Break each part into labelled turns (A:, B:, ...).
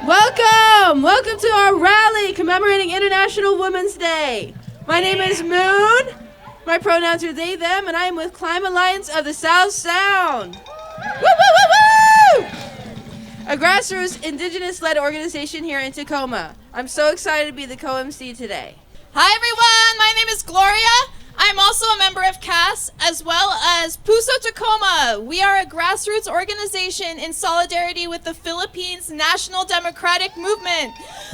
A: Welcome to our rally commemorating International Women's Day. My name is Moon. My pronouns are they, them, and I am with Climb Alliance of the South Sound. Woo, woo, woo, woo! A grassroots indigenous-led organization here in Tacoma. I'm so excited to be the co-MC today.
B: Hi everyone, my name is Gloria. I'm also a member of CAS as well as Puso Tacoma. We are a grassroots organization in solidarity with the Philippines National Democratic Movement,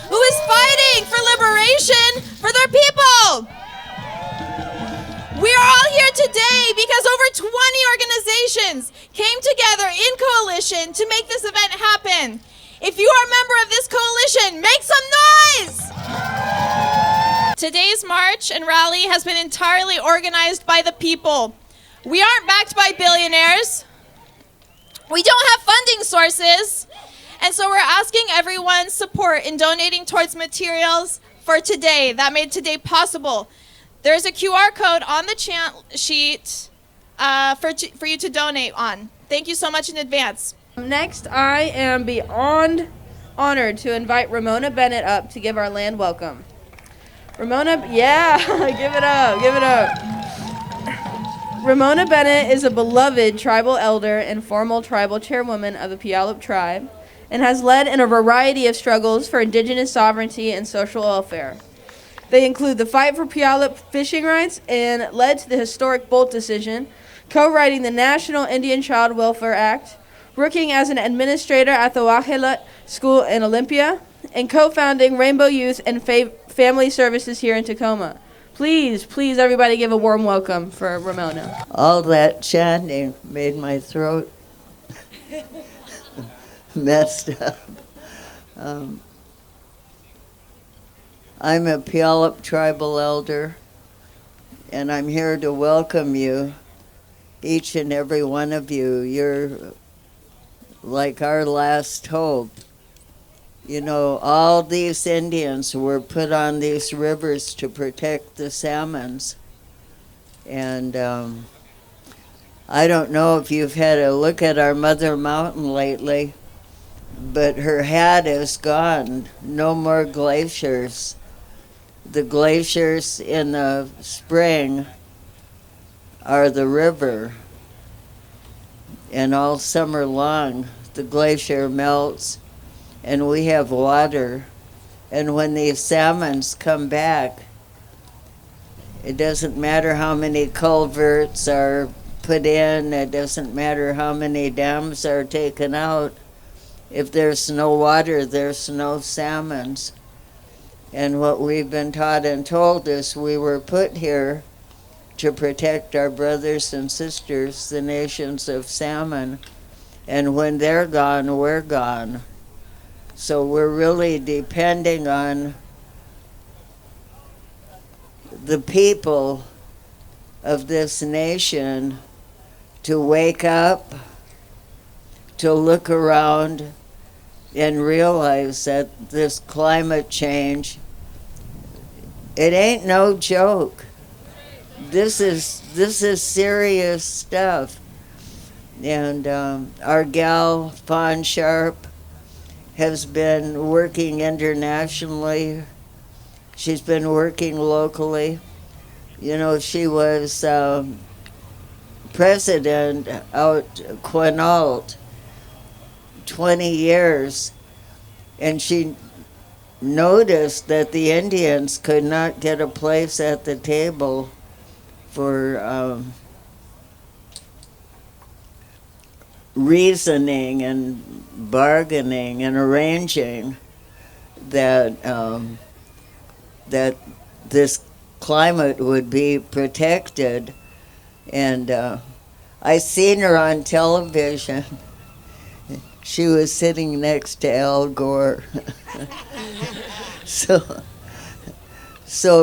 B: who is fighting for liberation for their people. We are all here today because over 20 organizations came together in coalition to make this event happen. If you are a member of this coalition, make some noise! Today's march and rally has been entirely organized by the people. We aren't backed by billionaires. We don't have funding sources. And so we're asking everyone's support in donating towards materials for today that made today possible. There's a QR code on the sheet for you to donate on. Thank you so much in advance.
A: Next, I am beyond honored to invite Ramona Bennett up to give our land welcome. Ramona, yeah, give it up. Ramona Bennett is a beloved tribal elder and formal tribal chairwoman of the Puyallup tribe and has led in a variety of struggles for indigenous sovereignty and social welfare. They include the fight for Puyallup fishing rights and led to the historic Bolt decision, co-writing the National Indian Child Welfare Act, working as an administrator at the Wahelet School in Olympia, and co-founding Rainbow Youth and Family Services here in Tacoma. Please, everybody give a warm welcome for Ramona.
C: All that chanting made my throat messed up. I'm a Puyallup tribal elder, and I'm here to welcome you, each and every one of you. You're like our last hope. You know, all these Indians were put on these rivers to protect the salmons. And I don't know if you've had a look at our Mother Mountain lately, but her hat is gone. No more glaciers. The glaciers in the spring are the river. And all summer long, the glacier melts and we have water. And when these salmons come back, it doesn't matter how many culverts are put in, it doesn't matter how many dams are taken out. If there's no water, there's no salmons. And what we've been taught and told is we were put here to protect our brothers and sisters, the nations of salmon. And when they're gone, we're gone. So we're really depending on the people of this nation to wake up, to look around and realize that this climate change, it ain't no joke. This is serious stuff. And our gal, Fawn Sharp, has been working internationally. She's been working locally. You know, she was president out Quinault 20 years, and she noticed that the Indians could not get a place at the table for reasoning and bargaining and arranging that that this climate would be protected. And I seen her on television. She was sitting next to Al Gore. So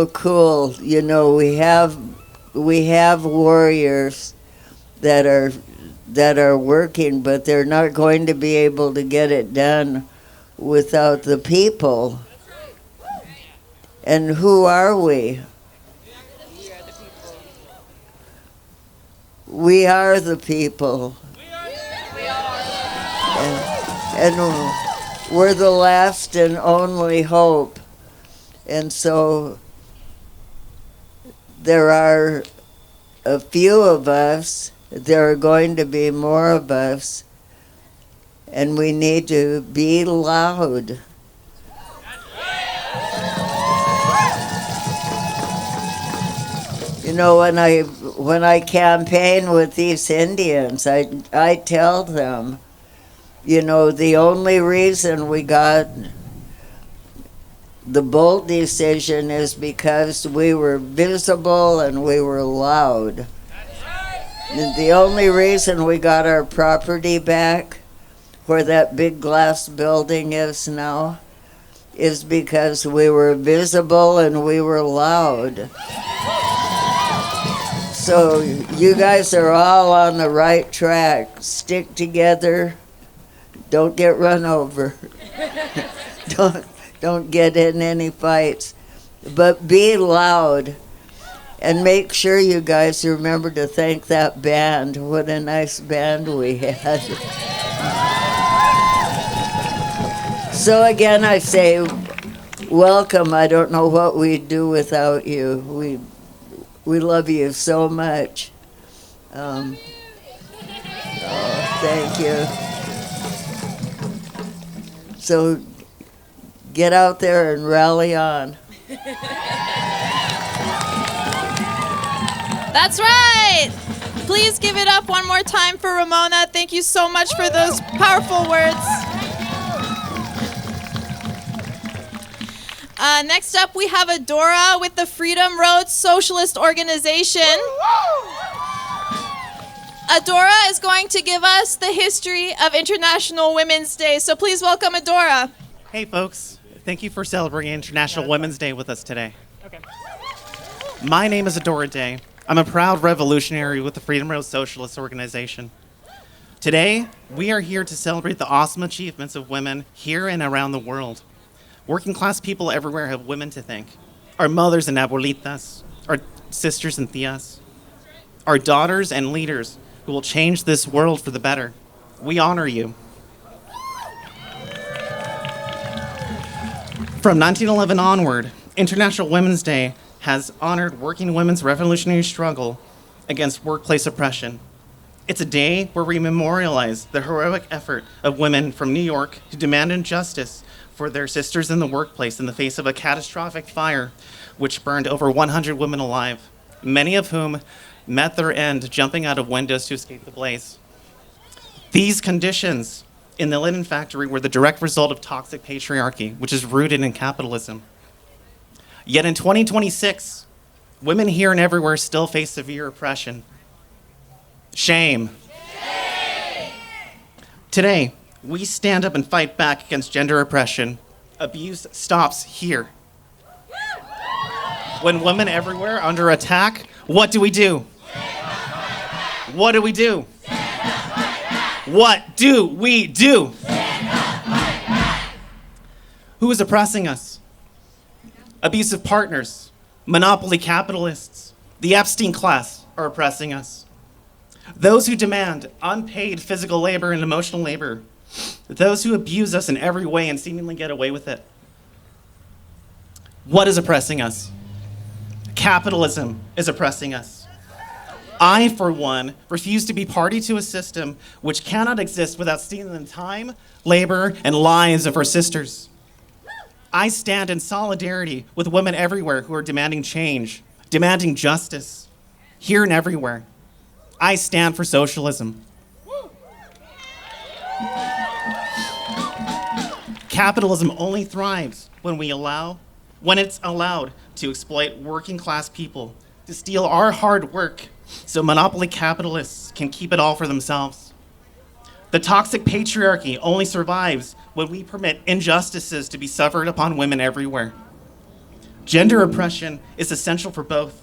C: cool. You know, we have warriors that are working, but they're not going to be able to get it done without the people. And who are we? We are the people. And we're the last and only hope. And so there are a few of us, there are going to be more of us, and we need to be loud. You know, when I campaign with these Indians, I tell them, you know, the only reason we got the Bolt decision is because we were visible and we were loud. The only reason we got our property back, where that big glass building is now, is because we were visible and we were loud. So you guys are all on the right track. Stick together. Don't get run over. Don't get in any fights. But be loud. And make sure you guys remember to thank that band. What a nice band we had. So again, I say, welcome. I don't know what we'd do without you. We love you so much. Thank you. So get out there and rally on.
B: That's right. Please give it up one more time for Ramona. Thank you so much for those powerful words. Next up, we have Adora with the Freedom Road Socialist Organization. Adora is going to give us the history of International Women's Day. So please welcome Adora.
D: Hey, folks. Thank you for celebrating International Women's Day with us today. Okay. My name is Adora Day. I'm a proud revolutionary with the Freedom Road Socialist Organization. Today, we are here to celebrate the awesome achievements of women here and around the world. Working class people everywhere have women to thank. Our mothers and abuelitas, our sisters and tias, our daughters and leaders who will change this world for the better. We honor you. From 1911 onward, International Women's Day has honored working women's revolutionary struggle against workplace oppression. It's a day where we memorialize the heroic effort of women from New York who demanded justice for their sisters in the workplace in the face of a catastrophic fire which burned over 100 women alive, many of whom met their end jumping out of windows to escape the blaze. These conditions in the linen factory were the direct result of toxic patriarchy, which is rooted in capitalism. Yet in 2026, women here and everywhere still face severe oppression. Shame. Shame. Today, we stand up and fight back against gender oppression. Abuse stops here. When women everywhere are under attack, what do we do? What do we do? What do we do? Who is oppressing us? Abusive partners, monopoly capitalists, the Epstein class are oppressing us. Those who demand unpaid physical labor and emotional labor, those who abuse us in every way and seemingly get away with it. What is oppressing us? Capitalism is oppressing us. I, for one, refuse to be party to a system which cannot exist without stealing the time, labor, and lives of our sisters. I stand in solidarity with women everywhere who are demanding change, demanding justice, here and everywhere. I stand for socialism. Capitalism only thrives when it's allowed to exploit working class people, to steal our hard work so monopoly capitalists can keep it all for themselves. The toxic patriarchy only survives when we permit injustices to be suffered upon women everywhere. Gender oppression is essential for both.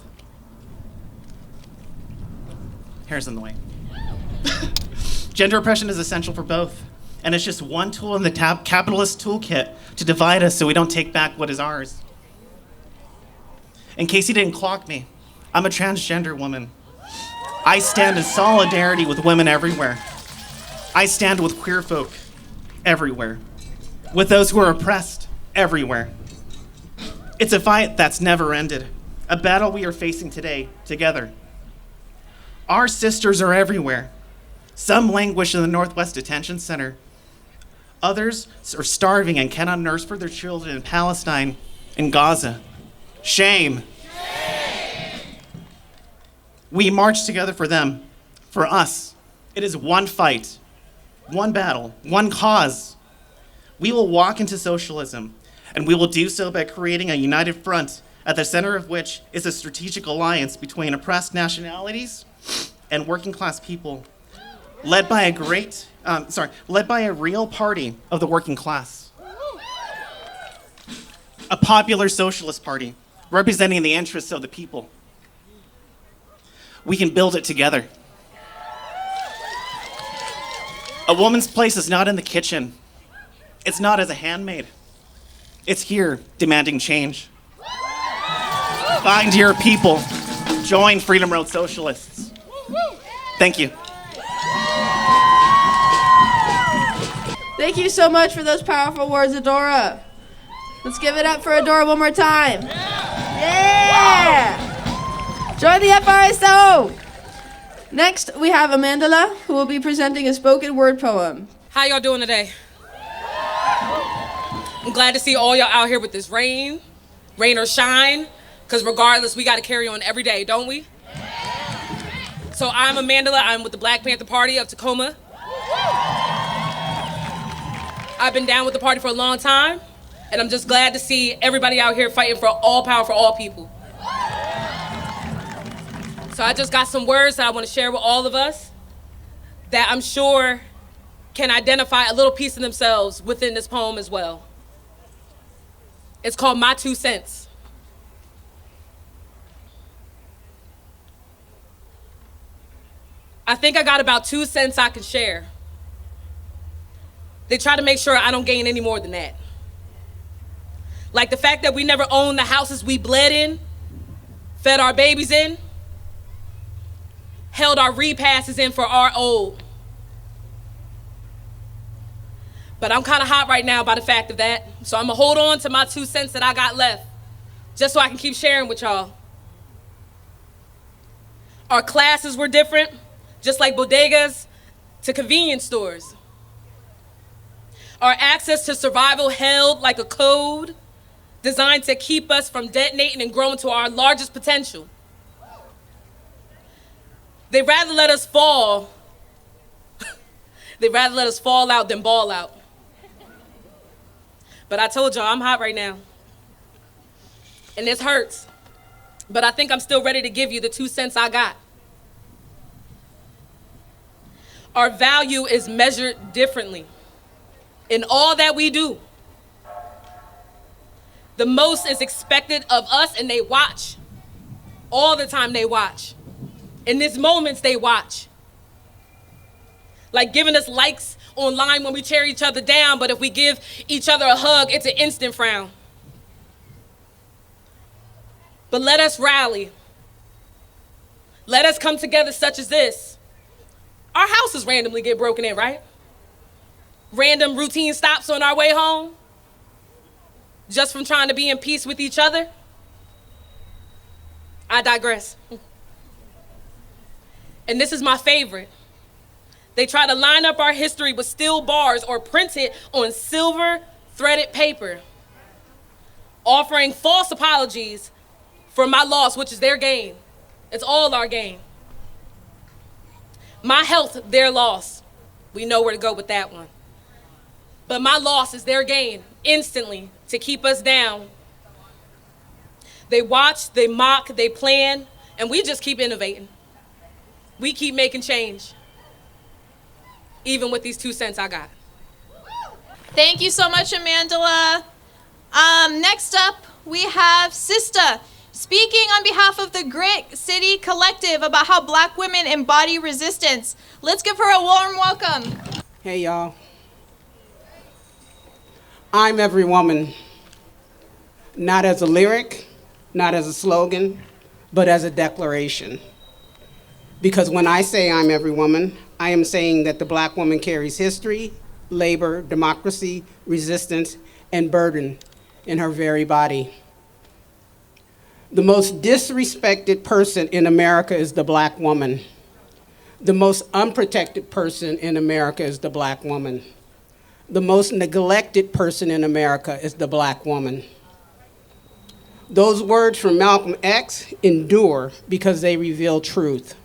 D: Hair's in the way. Gender oppression is essential for both, and it's just one tool in the capitalist toolkit to divide us so we don't take back what is ours. In case you didn't clock me, I'm a transgender woman. I stand in solidarity with women everywhere. I stand with queer folk everywhere. with those who are oppressed everywhere. It's a fight that's never ended, a battle we are facing today together. Our sisters are everywhere. Some languish in the Northwest Detention Center. Others are starving and cannot nurse for their children in Palestine and Gaza. Shame. We march together for them, for us. It is one fight, one battle, one cause. We will walk into socialism, and we will do so by creating a united front, at the center of which is a strategic alliance between oppressed nationalities and working class people, led by a real party of the working class. A popular socialist party representing the interests of the people. We can build it together. A woman's place is not in the kitchen. It's not as a handmaid. It's here, demanding change. Find your people. Join Freedom Road Socialists. Thank you.
A: Thank you so much for those powerful words, Adora. Let's give it up for Adora one more time. Yeah! Join the FRSO! Next, we have Amandala, who will be presenting a spoken word poem.
E: How y'all doing today? I'm glad to see all y'all out here with this rain or shine, because regardless, we got to carry on every day, don't we? So I'm Amandala. I'm with the Black Panther Party of Tacoma. I've been down with the party for a long time, and I'm just glad to see everybody out here fighting for all power for all people. So I just got some words that I want to share with all of us that I'm sure can identify a little piece of themselves within this poem as well. It's called My 2 Cents. I think I got about 2 cents I can share. They try to make sure I don't gain any more than that. Like the fact that we never owned the houses we bled in, fed our babies in, held our repasses in for our old. But I'm kind of hot right now by the fact of that, so I'm gonna hold on to my 2 cents that I got left, just so I can keep sharing with y'all. Our classes were different, just like bodegas to convenience stores. Our access to survival held like a code designed to keep us from detonating and growing to our largest potential. They'd rather let us fall. They'd rather let us fall out than ball out. But I told y'all, I'm hot right now. And this hurts. But I think I'm still ready to give you the 2 cents I got. Our value is measured differently in all that we do. The most is expected of us, and they watch. All the time they watch. In these moments, they watch. Like giving us likes online when we tear each other down, but if we give each other a hug, it's an instant frown. But let us rally. Let us come together such as this. Our houses randomly get broken in, right? Random routine stops on our way home, just from trying to be in peace with each other. I digress. And this is my favorite. They try to line up our history with steel bars or print it on silver threaded paper, offering false apologies for my loss, which is their gain. It's all our gain. My health, their loss. We know where to go with that one. But my loss is their gain, instantly, to keep us down. They watch, they mock, they plan, and we just keep innovating. We keep making change, even with these 2 cents I got.
B: Thank you so much, Amandala. Next up, we have Sistah, speaking on behalf of the Grit City Collective about how Black women embody resistance. Let's give her a warm welcome.
F: Hey, y'all. I'm every woman, not as a lyric, not as a slogan, but as a declaration. Because when I say I'm every woman, I am saying that the Black woman carries history, labor, democracy, resistance, and burden in her very body. The most disrespected person in America is the Black woman. The most unprotected person in America is the Black woman. The most neglected person in America is the Black woman. Those words from Malcolm X endure because they reveal truth.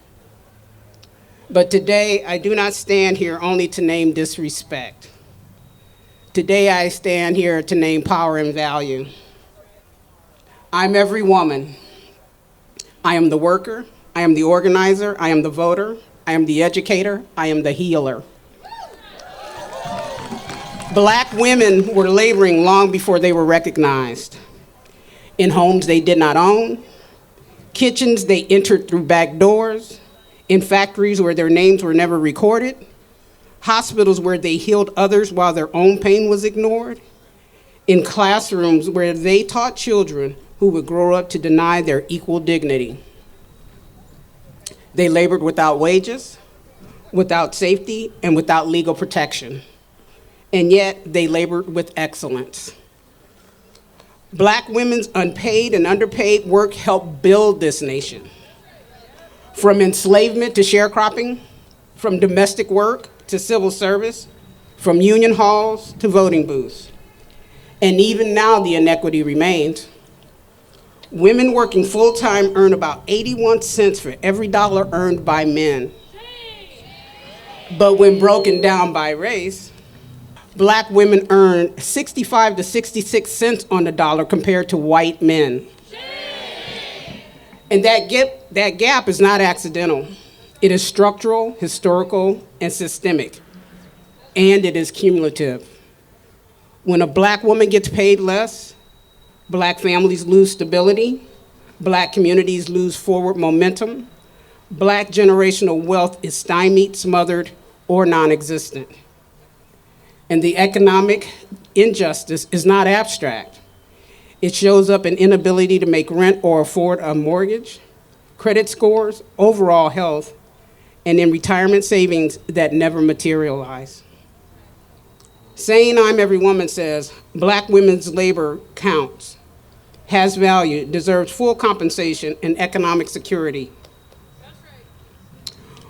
F: But today, I do not stand here only to name disrespect. Today, I stand here to name power and value. I'm every woman. I am the worker, I am the organizer, I am the voter, I am the educator, I am the healer. Black women were laboring long before they were recognized. In homes they did not own, kitchens they entered through back doors, in factories where their names were never recorded, hospitals where they healed others while their own pain was ignored, in classrooms where they taught children who would grow up to deny their equal dignity. They labored without wages, without safety, and without legal protection. And yet they labored with excellence. Black women's unpaid and underpaid work helped build this nation. From enslavement to sharecropping, from domestic work to civil service, from union halls to voting booths. And even now the inequity remains. Women working full-time earn about 81 cents for every dollar earned by men. But when broken down by race, Black women earn 65 to 66 cents on the dollar compared to white men. And that gap is not accidental. It is structural, historical, and systemic. And it is cumulative. When a Black woman gets paid less, Black families lose stability, Black communities lose forward momentum, Black generational wealth is stymied, smothered, or non-existent. And the economic injustice is not abstract. It shows up in inability to make rent or afford a mortgage, credit scores, overall health, and in retirement savings that never materialize. Saying I'm every woman says, Black women's labor counts, has value, deserves full compensation and economic security.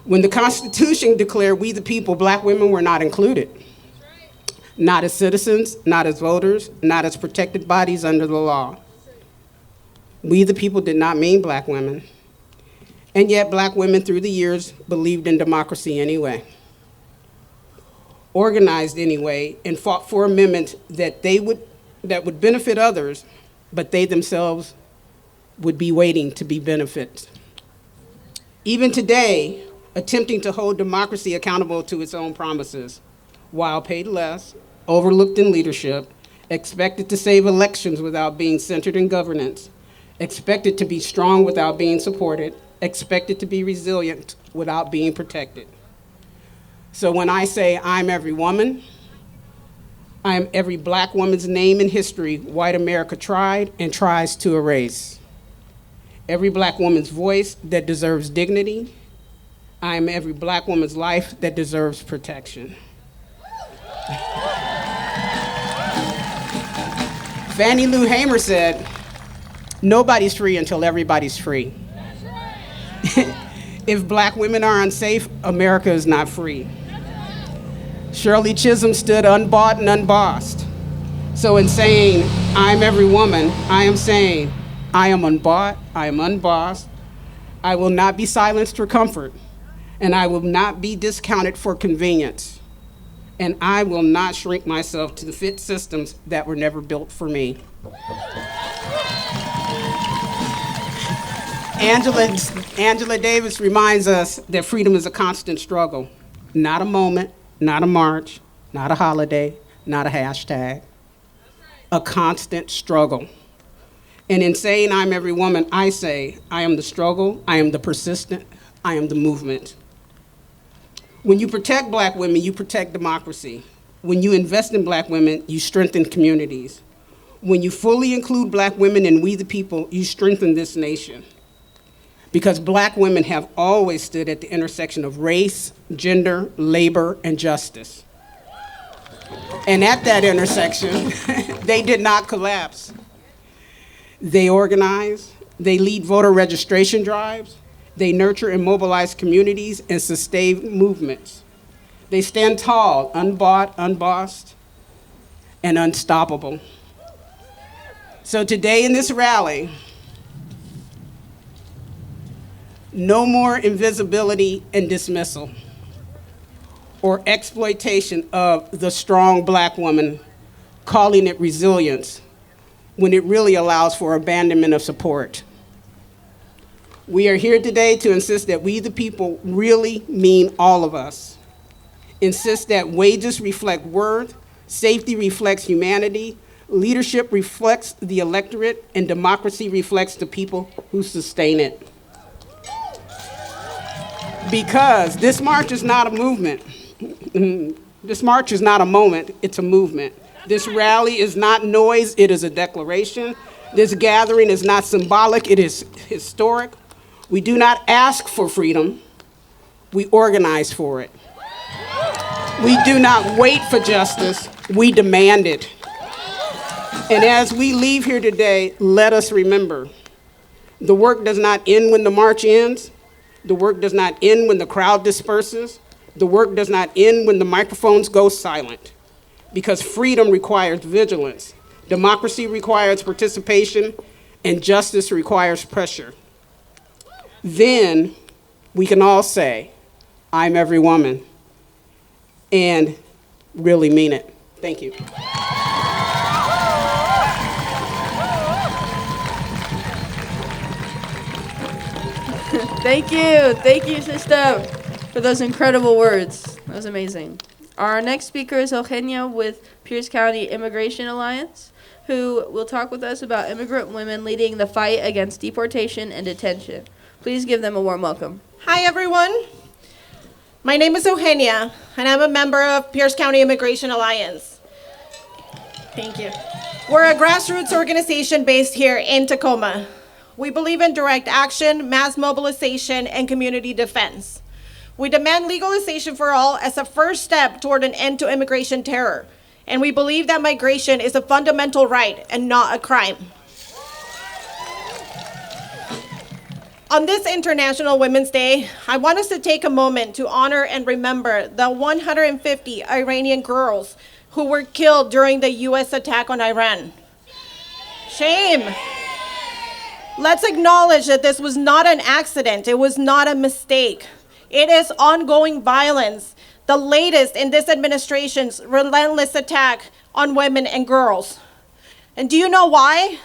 F: When the Constitution declared we the people, Black women were not included. Not as citizens, not as voters, not as protected bodies under the law. We the people did not mean Black women. And yet Black women through the years believed in democracy anyway. Organized anyway, and fought for amendments that would benefit others, but they themselves would be waiting to be benefited. Even today, attempting to hold democracy accountable to its own promises, while paid less, overlooked in leadership, expected to save elections without being centered in governance, expected to be strong without being supported, expected to be resilient without being protected. So when I say I'm every woman, I am every Black woman's name in history white America tried and tries to erase. Every Black woman's voice that deserves dignity. I am every Black woman's life that deserves protection. Fannie Lou Hamer said, nobody's free until everybody's free. If Black women are unsafe, America is not free. Shirley Chisholm stood unbought and unbossed. So in saying, I'm every woman, I am saying, I am unbought, I am unbossed, I will not be silenced for comfort, and I will not be discounted for convenience. And I will not shrink myself to fit systems that were never built for me. Angela Davis reminds us that freedom is a constant struggle, not a moment, not a march, not a holiday, not a hashtag, a constant struggle. And in saying I'm every woman, I say I am the struggle, I am the persistent, I am the movement. When you protect Black women, you protect democracy. When you invest in Black women, you strengthen communities. When you fully include Black women and we the people, you strengthen this nation. Because Black women have always stood at the intersection of race, gender, labor, and justice. And at that intersection, they did not collapse. They organize, they lead voter registration drives, they nurture and mobilize communities and sustain movements. They stand tall, unbought, unbossed, and unstoppable. So today in this rally, no more invisibility and dismissal or exploitation of the strong Black woman, calling it resilience when it really allows for abandonment of support. We are here today to insist that we the people really mean all of us. Insist that wages reflect worth, safety reflects humanity, leadership reflects the electorate, and democracy reflects the people who sustain it. Because this march is not a movement. This march is not a moment, it's a movement. This rally is not noise, it is a declaration. This gathering is not symbolic, it is historic. We do not ask for freedom, we organize for it. We do not wait for justice, we demand it. And as we leave here today, let us remember, the work does not end when the march ends. The work does not end when the crowd disperses. The work does not end when the microphones go silent. Because freedom requires vigilance, democracy requires participation, and justice requires pressure. Then we can all say, I'm every woman, and really mean it. Thank you.
A: Thank you, Sistah, for those incredible words. That was amazing. Our next speaker is Eugenia with Pierce County Immigration Alliance, who will talk with us about immigrant women leading the fight against deportation and detention. Please give them a warm welcome.
G: Hi, everyone. My name is Eugenia, and I'm a member of Pierce County Immigration Alliance. Thank you. We're a grassroots organization based here in Tacoma. We believe in direct action, mass mobilization, and community defense. We demand legalization for all as a first step toward an end to immigration terror. And we believe that migration is a fundamental right and not a crime. On this International Women's Day, I want us to take a moment to honor and remember the 150 Iranian girls who were killed during the US attack on Iran. Shame. Let's acknowledge that this was not an accident. It was not a mistake. It is ongoing violence, the latest in this administration's relentless attack on women and girls. And do you know why?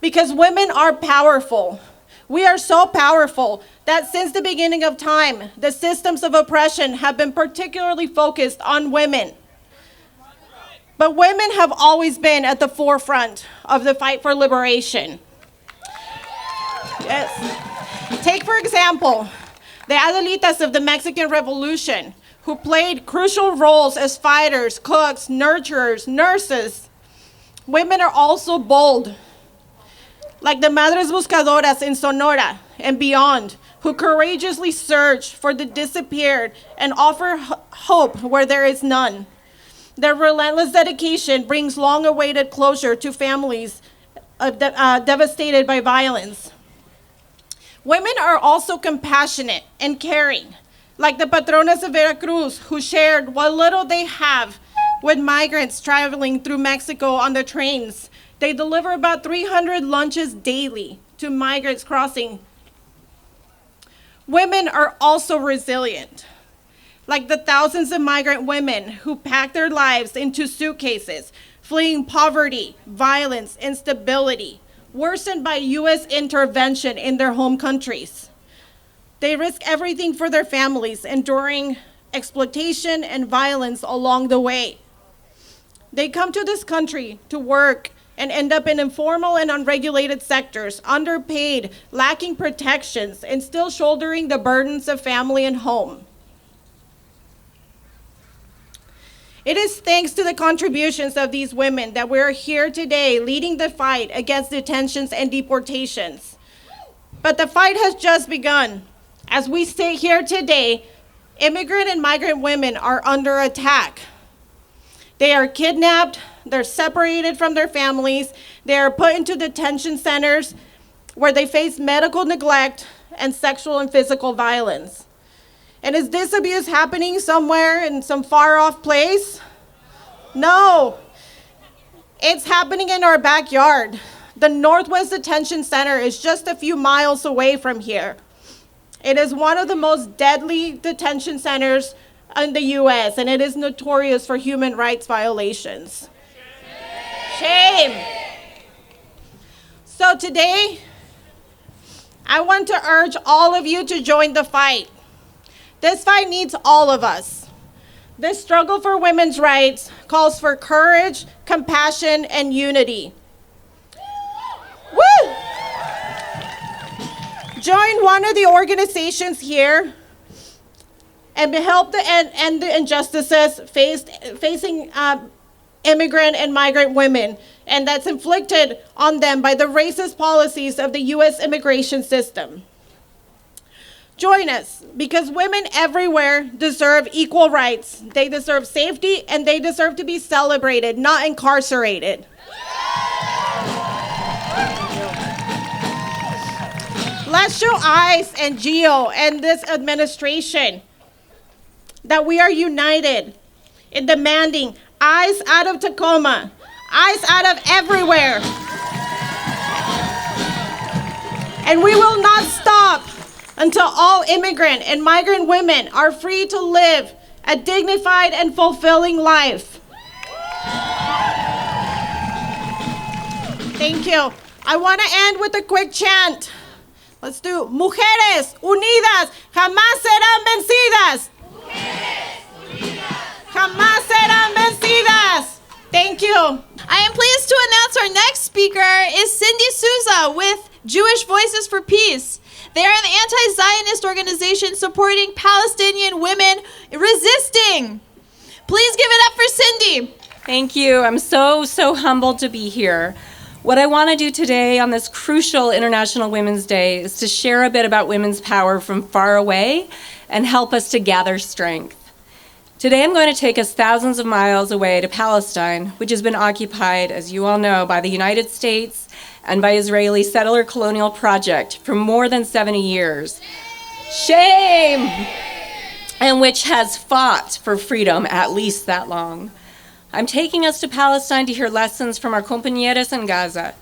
G: Because women are powerful. We are so powerful that since the beginning of time, the systems of oppression have been particularly focused on women. But women have always been at the forefront of the fight for liberation. Yes. Take, for example, the Adelitas of the Mexican Revolution, who played crucial roles as fighters, cooks, nurturers, nurses. Women are also bold, like the Madres Buscadoras in Sonora and beyond, who courageously search for the disappeared and offer hope where there is none. Their relentless dedication brings long-awaited closure to families devastated by violence. Women are also compassionate and caring, like the Patronas of Veracruz, who shared what little they have with migrants traveling through Mexico on the trains. They deliver about 300 lunches daily to migrants crossing. Women are also resilient, like the thousands of migrant women who pack their lives into suitcases, fleeing poverty, violence, instability, worsened by US intervention in their home countries. They risk everything for their families, enduring exploitation and violence along the way. They come to this country to work and end up in informal and unregulated sectors, underpaid, lacking protections, and still shouldering the burdens of family and home. It is thanks to the contributions of these women that we're here today leading the fight against detentions and deportations. But the fight has just begun. As we sit here today, immigrant and migrant women are under attack. They are kidnapped, they're separated from their families, they are put into detention centers where they face medical neglect and sexual and physical violence. And is this abuse happening somewhere in some far-off place? No. It's happening in our backyard. The Northwest Detention Center is just a few miles away from here. It is one of the most deadly detention centers in the US, and it is notorious for human rights violations. Shame. So today, I want to urge all of you to join the fight. This fight needs all of us. This struggle for women's rights calls for courage, compassion, and unity. Woo! Join one of the organizations here and help end the injustices facing immigrant and migrant women, and that's inflicted on them by the racist policies of the U.S. immigration system. Join us, because women everywhere deserve equal rights. They deserve safety, and they deserve to be celebrated, not incarcerated. Let's show ICE and GEO and this administration that we are united in demanding ICE out of Tacoma, ICE out of everywhere. And we will not stop until all immigrant and migrant women are free to live a dignified and fulfilling life. Thank you. I want to end with a quick chant. Let's do Mujeres unidas jamás serán vencidas. Mujeres unidas jamás serán vencidas. Thank you.
B: I am pleased to announce our next speaker is Cindy Souza with Jewish Voices for Peace. They are an anti-Zionist organization supporting Palestinian women resisting. Please give it up for Cindy.
H: Thank you. I'm so humbled to be here. What I want to do today on this crucial International Women's Day is to share a bit about women's power from far away and help us to gather strength. Today I'm going to take us thousands of miles away to Palestine, which has been occupied, as you all know, by the United States and by Israeli settler colonial project for more than 70 years. Shame! And which has fought for freedom at least that long. I'm taking us to Palestine to hear lessons from our compañeras in Gaza.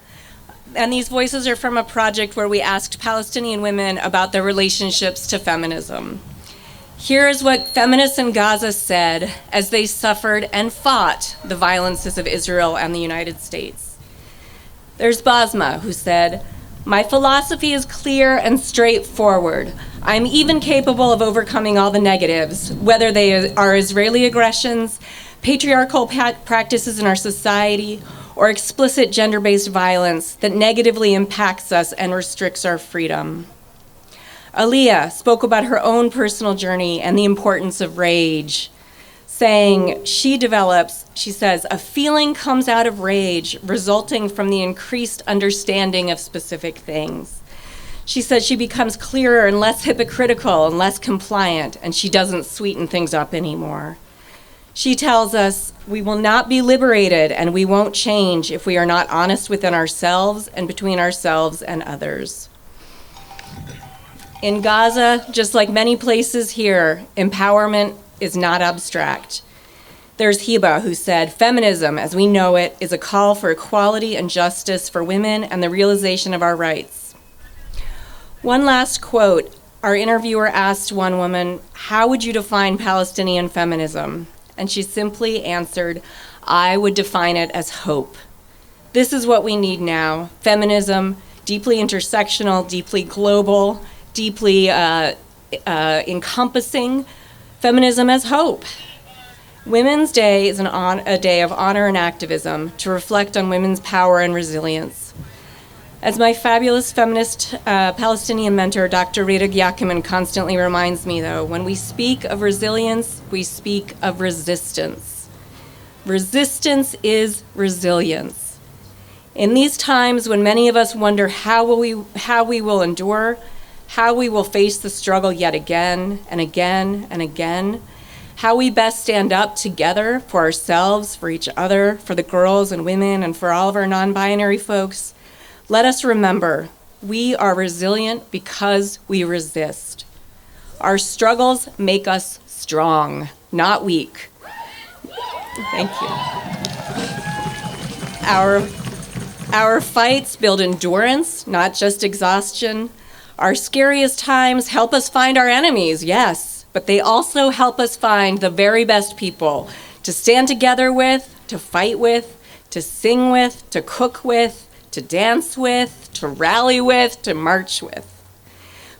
H: And these voices are from a project where we asked Palestinian women about their relationships to feminism. Here is what feminists in Gaza said as they suffered and fought the violences of Israel and the United States. There's Basma, who said, "My philosophy is clear and straightforward. I'm even capable of overcoming all the negatives, whether they are Israeli aggressions, patriarchal practices in our society, or explicit gender-based violence that negatively impacts us and restricts our freedom." Aliyah spoke about her own personal journey and the importance of rage, saying she says, "A feeling comes out of rage resulting from the increased understanding of specific things." She said she becomes clearer and less hypocritical and less compliant, and she doesn't sweeten things up anymore. She tells us we will not be liberated and we won't change if we are not honest within ourselves and between ourselves and others. In Gaza, just like many places here, empowerment is not abstract. There's Hiba, who said, "Feminism, as we know it, is a call for equality and justice for women and the realization of our rights." One last quote. Our interviewer asked one woman, "How would you define Palestinian feminism?" And she simply answered, "I would define it as hope." This is what we need now. Feminism, deeply intersectional, deeply global, deeply encompassing. Feminism as hope. Women's Day is a day of honor and activism to reflect on women's power and resilience. As my fabulous feminist Palestinian mentor, Dr. Rita Giacomin, constantly reminds me, though, when we speak of resilience, we speak of resistance. Resistance is resilience. In these times when many of us wonder how we will endure, how we will face the struggle yet again and again and again, how we best stand up together for ourselves, for each other, for the girls and women, and for all of our non-binary folks, let us remember we are resilient because we resist. Our struggles make us strong, not weak. Thank you. Our fights build endurance, not just exhaustion. Our scariest times help us find our enemies, yes, but they also help us find the very best people to stand together with, to fight with, to sing with, to cook with, to dance with, to rally with, to march with.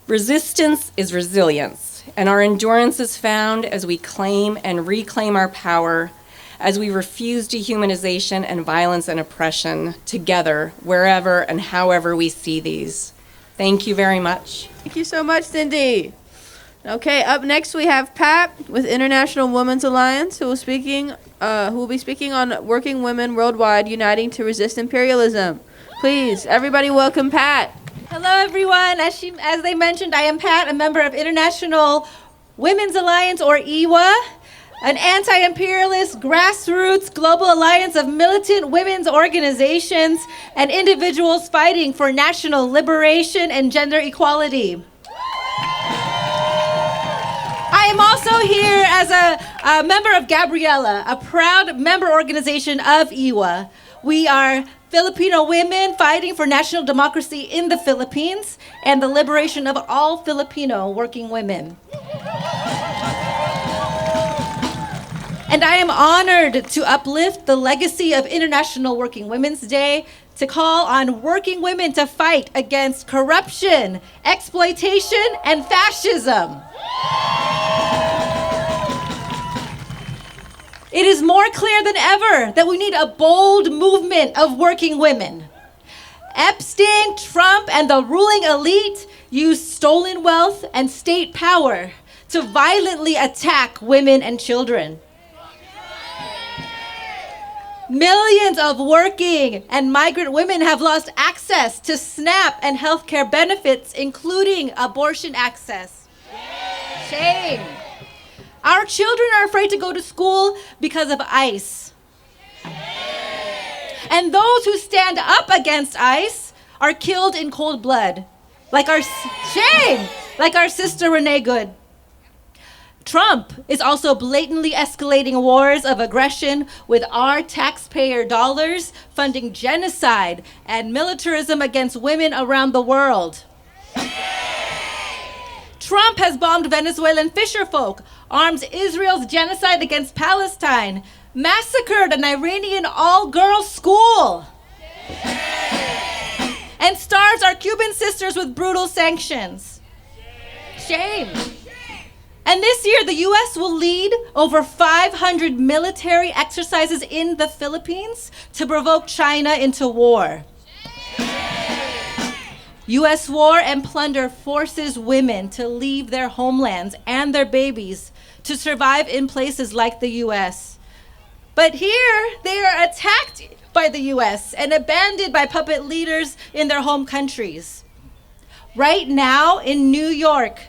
H: Resistance is resilience, and our endurance is found as we claim and reclaim our power, as we refuse dehumanization and violence and oppression together, wherever and however we see these. Thank you very much.
A: Thank you so much, Cindy. Okay, up next we have Pat with International Women's Alliance, who will be speaking on working women worldwide uniting to resist imperialism. Please, everybody welcome Pat.
I: Hello, everyone. As they mentioned, I am Pat, a member of International Women's Alliance, or IWA, an anti-imperialist, grassroots, global alliance of militant women's organizations and individuals fighting for national liberation and gender equality. I am also here as a member of Gabriela, a proud member organization of IWA. We are Filipino women fighting for national democracy in the Philippines and the liberation of all Filipino working women. And I am honored to uplift the legacy of International Working Women's Day to call on working women to fight against corruption, exploitation, and fascism. It is more clear than ever that we need a bold movement of working women. Epstein, Trump, and the ruling elite used stolen wealth and state power to violently attack women and children. Millions of working and migrant women have lost access to SNAP and healthcare benefits, including abortion access. Shame. Our children are afraid to go to school because of ICE. And those who stand up against ICE are killed in cold blood, like our sister Renee Good. Trump is also blatantly escalating wars of aggression with our taxpayer dollars, funding genocide and militarism against women around the world. Trump has bombed Venezuelan fisherfolk, armed Israel's genocide against Palestine, massacred an Iranian all-girls school, and starves our Cuban sisters with brutal sanctions. Shame. And this year, the U.S. will lead over 500 military exercises in the Philippines to provoke China into war. U.S. war and plunder forces women to leave their homelands and their babies to survive in places like the U.S. But here, they are attacked by the U.S. and abandoned by puppet leaders in their home countries. Right now, in New York,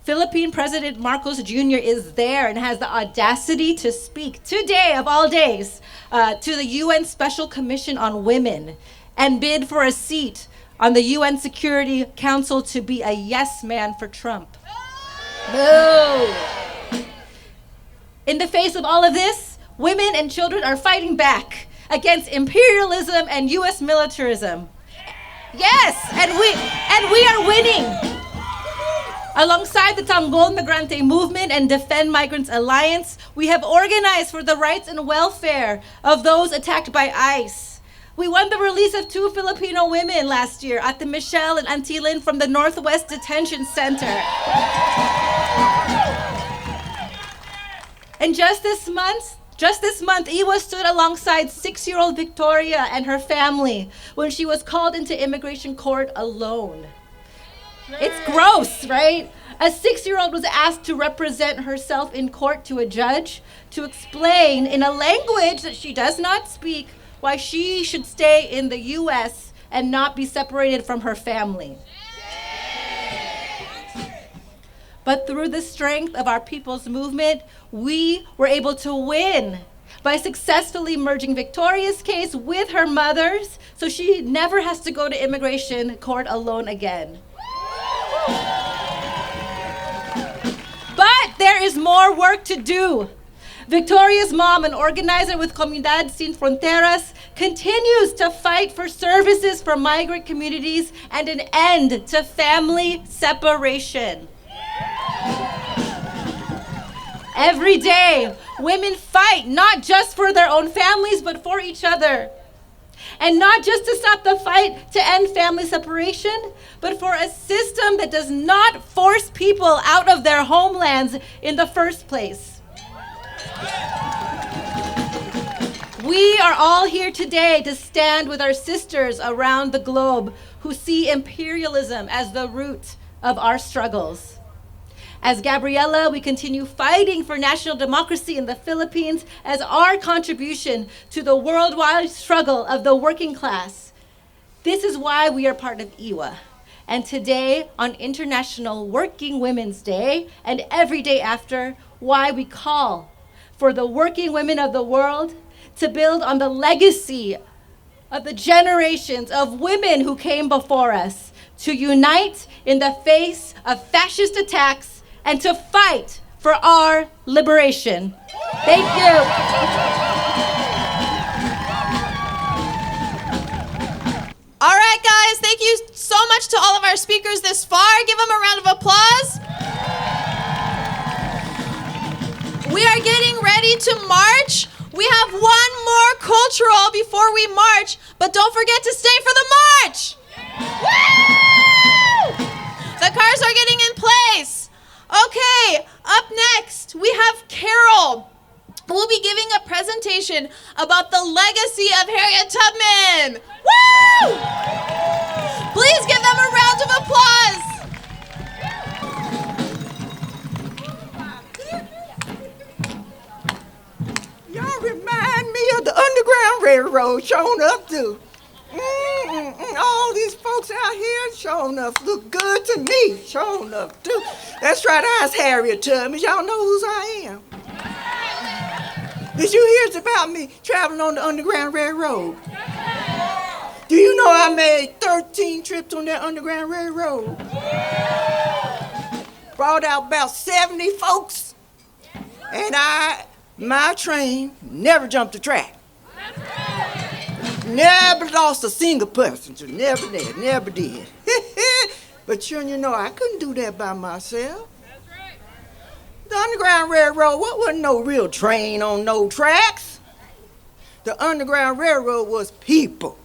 I: Philippine President Marcos Jr. is there and has the audacity to speak today, of all days, to the UN Special Commission on Women and bid for a seat on the UN Security Council to be a yes man for Trump. No. In the face of all of this, women and children are fighting back against imperialism and US militarism. Yes, and we are winning. Alongside the Tanggol Migrante Movement and Defend Migrants Alliance, we have organized for the rights and welfare of those attacked by ICE. We won the release of 2 Filipino women last year, Ate Michelle and Auntie Lynn from the Northwest Detention Center. And just this month, Iwa stood alongside 6-year-old Victoria and her family when she was called into immigration court alone. It's gross, right? A 6-year-old was asked to represent herself in court to a judge to explain in a language that she does not speak why she should stay in the U.S. and not be separated from her family. But through the strength of our people's movement, we were able to win by successfully merging Victoria's case with her mother's, so she never has to go to immigration court alone again. But there is more work to do. Victoria's mom, an organizer with Comunidad Sin Fronteras, continues to fight for services for migrant communities and an end to family separation. Every day, women fight not just for their own families, but for each other. And not just to stop the fight to end family separation, but for a system that does not force people out of their homelands in the first place. We are all here today to stand with our sisters around the globe who see imperialism as the root of our struggles. As Gabriela, we continue fighting for national democracy in the Philippines as our contribution to the worldwide struggle of the working class. This is why we are part of IWA. And today, on International Working Women's Day, and every day after, why we call for the working women of the world to build on the legacy of the generations of women who came before us, to unite in the face of fascist attacks and to fight for our liberation. Thank you.
B: All right, guys, thank you so much to all of our speakers this far. Give them a round of applause. We are getting ready to march. We have one more cultural before we march, but don't forget to stay for the march. Woo! The cars are getting in place. Okay, up next, we have Carol, who will be giving a presentation about the legacy of Harriet Tubman. Woo! Please give them a round of applause.
J: Y'all remind me of the Underground Railroad showing up too. All these folks out here showing up look good to me, showing up too. That's right, I was Harriet Tubman. Y'all know who I am. Did you hear about me traveling on the Underground Railroad? Do you know I made 13 trips on that Underground Railroad? Brought out about 70 folks, and my train never jumped the track. Never lost a single passenger, never did. But you know, I couldn't do that by myself. That's right. The Underground Railroad, wasn't no real train on no tracks. The Underground Railroad was people.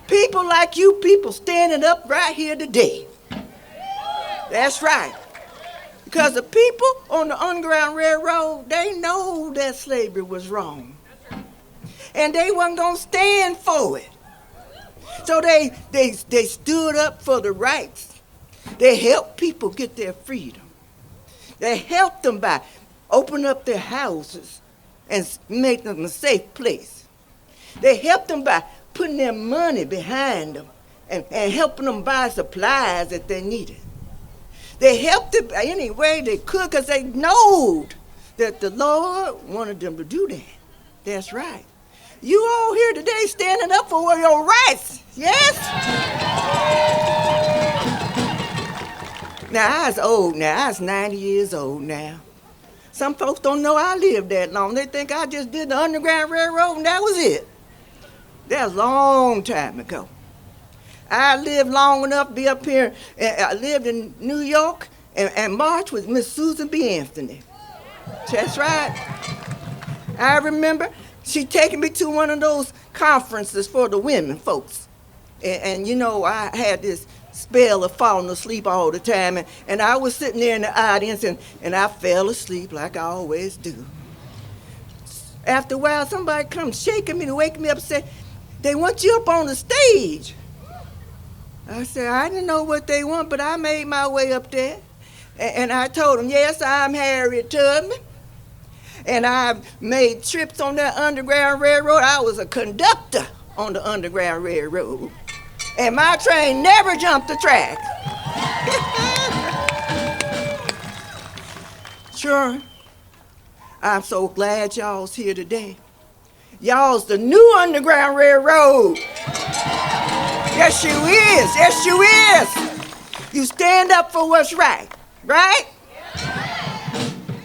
J: People like you people standing up right here today. That's right. Because the people on the Underground Railroad, they know that slavery was wrong. And they wasn't gonna stand for it. So they stood up for the rights. They helped people get their freedom. They helped them by opening up their houses and making them a safe place. They helped them by putting their money behind them and helping them buy supplies that they needed. They helped them any way they could because they knowed that the Lord wanted them to do that. That's right. You all here today standing up for your rights, yes? Now, I was old now. I was 90 years old now. Some folks don't know I lived that long. They think I just did the Underground Railroad and that was it. That was a long time ago. I lived long enough to be up here. I lived in New York and marched with Miss Susan B. Anthony. That's right. I remember she taking me to one of those conferences for the women folks. And you know, I had this spell of falling asleep all the time. And I was sitting there in the audience and I fell asleep like I always do. After a while, somebody comes shaking me to wake me up and say, "They want you up on the stage." I said, "I didn't know what they want, but I made my way up there." And I told them, "Yes, I'm Harriet Tubman. And I made trips on that Underground Railroad. I was a conductor on the Underground Railroad. And my train never jumped the track." Sure, I'm so glad y'all's here today. Y'all's the new Underground Railroad. Yes, you is. Yes, you is. You stand up for what's right, right?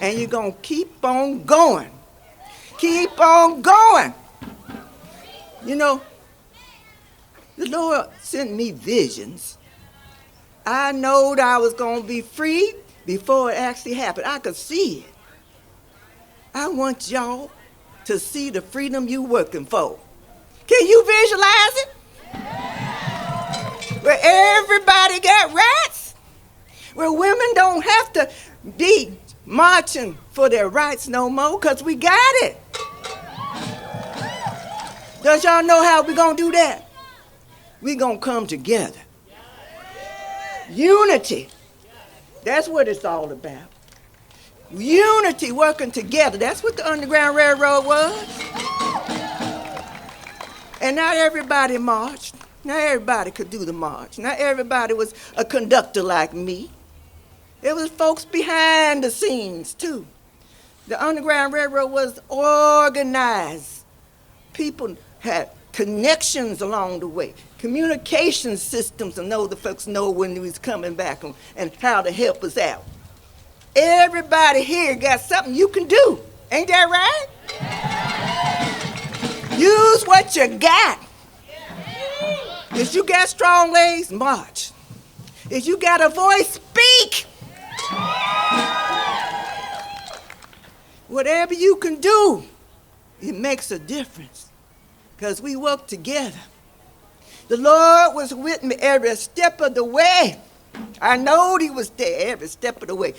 J: And you're going to keep on going. Keep on going. You know, the Lord sent me visions. I knowed I was going to be free before it actually happened. I could see it. I want y'all to see the freedom you working for. Can you visualize it? Where everybody got rights, where women don't have to be marching for their rights no more, because we got it. Does y'all know how we gonna do that? We gonna come together. Unity. That's what it's all about. Unity, working together. That's what the Underground Railroad was. And not everybody marched. Not everybody could do the march. Not everybody was a conductor like me. There was folks behind the scenes, too. The Underground Railroad was organized. People had connections along the way, communication systems to know the folks know when he was coming back and how to help us out. Everybody here got something you can do. Ain't that right? Use what you got. If you got strong legs, march. If you got a voice, speak. Whatever you can do, it makes a difference because we work together. The Lord was with me every step of the way. I knowed he was there every step of the way.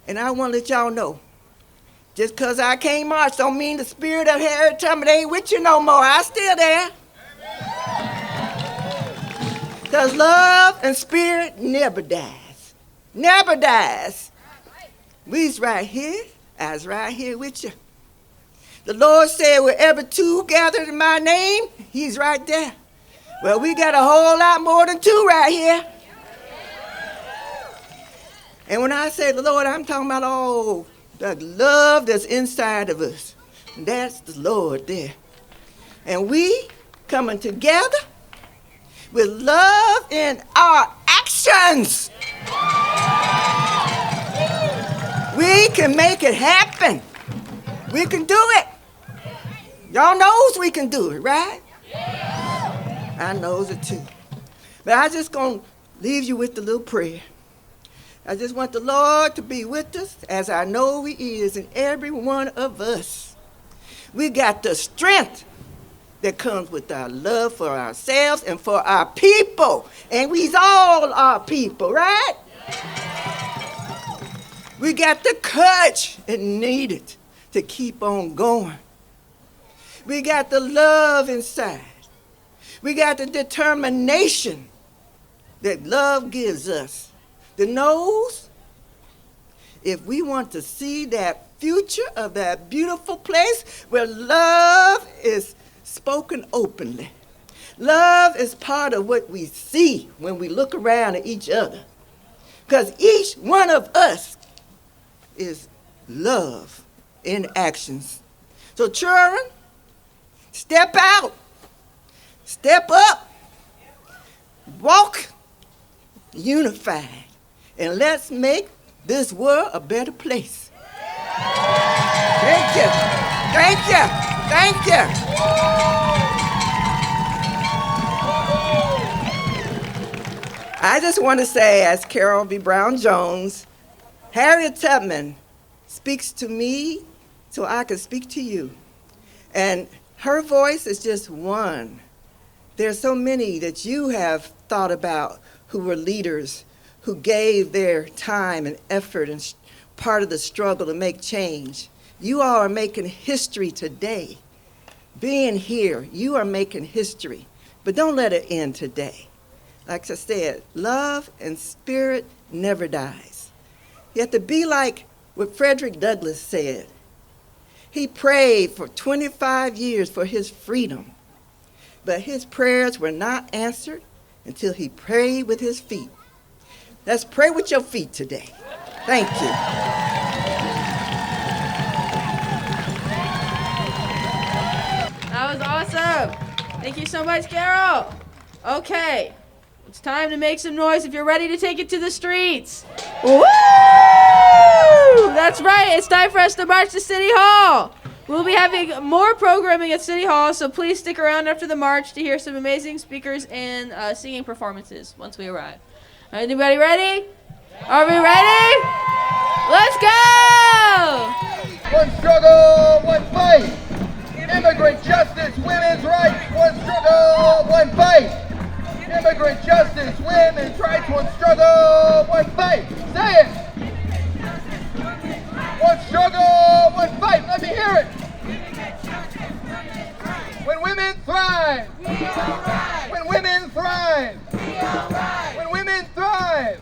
J: And I want to let y'all know, just because I can't march don't mean the spirit of Harriet Tubman ain't with you no more. I'm still there. Because love and spirit never dies. Never dies. We's right here. I was right here with you. The Lord said, wherever two gathered in my name, he's right there. Well, we got a whole lot more than two right here. And when I say the Lord, I'm talking about all the love that's inside of us. And that's the Lord there. And we coming together with love in our actions. We can make it happen. We can do it. Y'all knows we can do it, right? I knows it too. But I just gonna leave you with the little prayer. I just want the Lord to be with us as I know he is in every one of us. We got the strength that comes with our love for ourselves and for our people. And we's all our people, right? We got the courage it needed to keep on going. We got the love inside. We got the determination that love gives us. The nose, if we want to see that future of that beautiful place where love is spoken openly. Love is part of what we see when we look around at each other. Because each one of us is love in actions. So children, step out, step up, walk unified, and let's make this world a better place. Thank you, thank you, thank you. I just want to say, as Carol B. Brown Jones, Harriet Tubman speaks to me so I can speak to you. And her voice is just one. There's so many that you have thought about who were leaders, who gave their time and effort and part of the struggle to make change. You all are making history today. Being here, you are making history. But don't let it end today. Like I said, love and spirit never dies. You have to be like what Frederick Douglass said. He prayed for 25 years for his freedom, but his prayers were not answered until he prayed with his feet. Let's pray with your feet today. Thank you.
A: Awesome. Thank you so much, Carol. Okay. It's time to make some noise if you're ready to take it to the streets. Woo! That's right. It's time for us to march to City Hall. We'll be having more programming at City Hall, so please stick around after the march to hear some amazing speakers and singing performances once we arrive. Anybody ready? Are we ready? Let's go!
K: One struggle, one fight. Immigrant justice, women's rights. One struggle, one fight. Immigrant justice, women's rights. One struggle, one fight. Say it. One struggle, one fight. Let me hear it. When women thrive. When women thrive. When women thrive.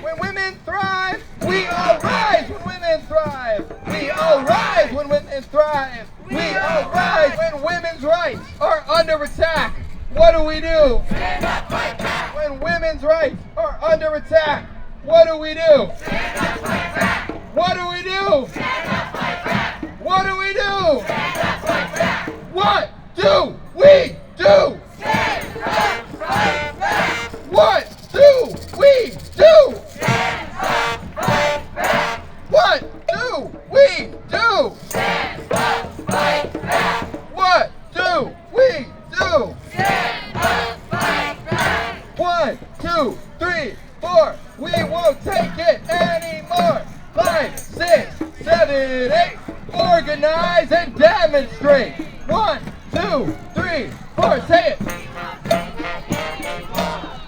K: When women thrive, we all rise. When women thrive, we all rise. When women thrive, we all rise. When women's rights are under attack, what do we do? Stand up, fight back. When women's rights are under attack, what do we do? Stand up, fight back. What do we do? Stand up, fight back. What do we do? Stand up, fight back. What do we do? Stand up, fight back. What do we do? Stand up, fight back. What do we do? Stand up, fight back. What do we do? Stand up, fight back. 1, 2, 3, 4. We won't take it anymore. 5, 6, 7, 8. Organize and demonstrate. 1, 2, 3, 4. Say it.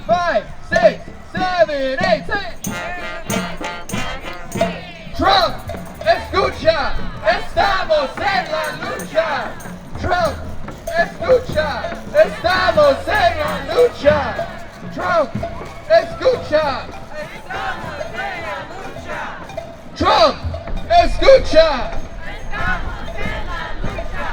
K: 5, 6, 7, 8. Say it. Trump, escucha. Estamos en la lucha. Trump, escucha. Estamos en la lucha. Trump, escucha. Estamos en la lucha. Trump, escucha. Estamos en la lucha.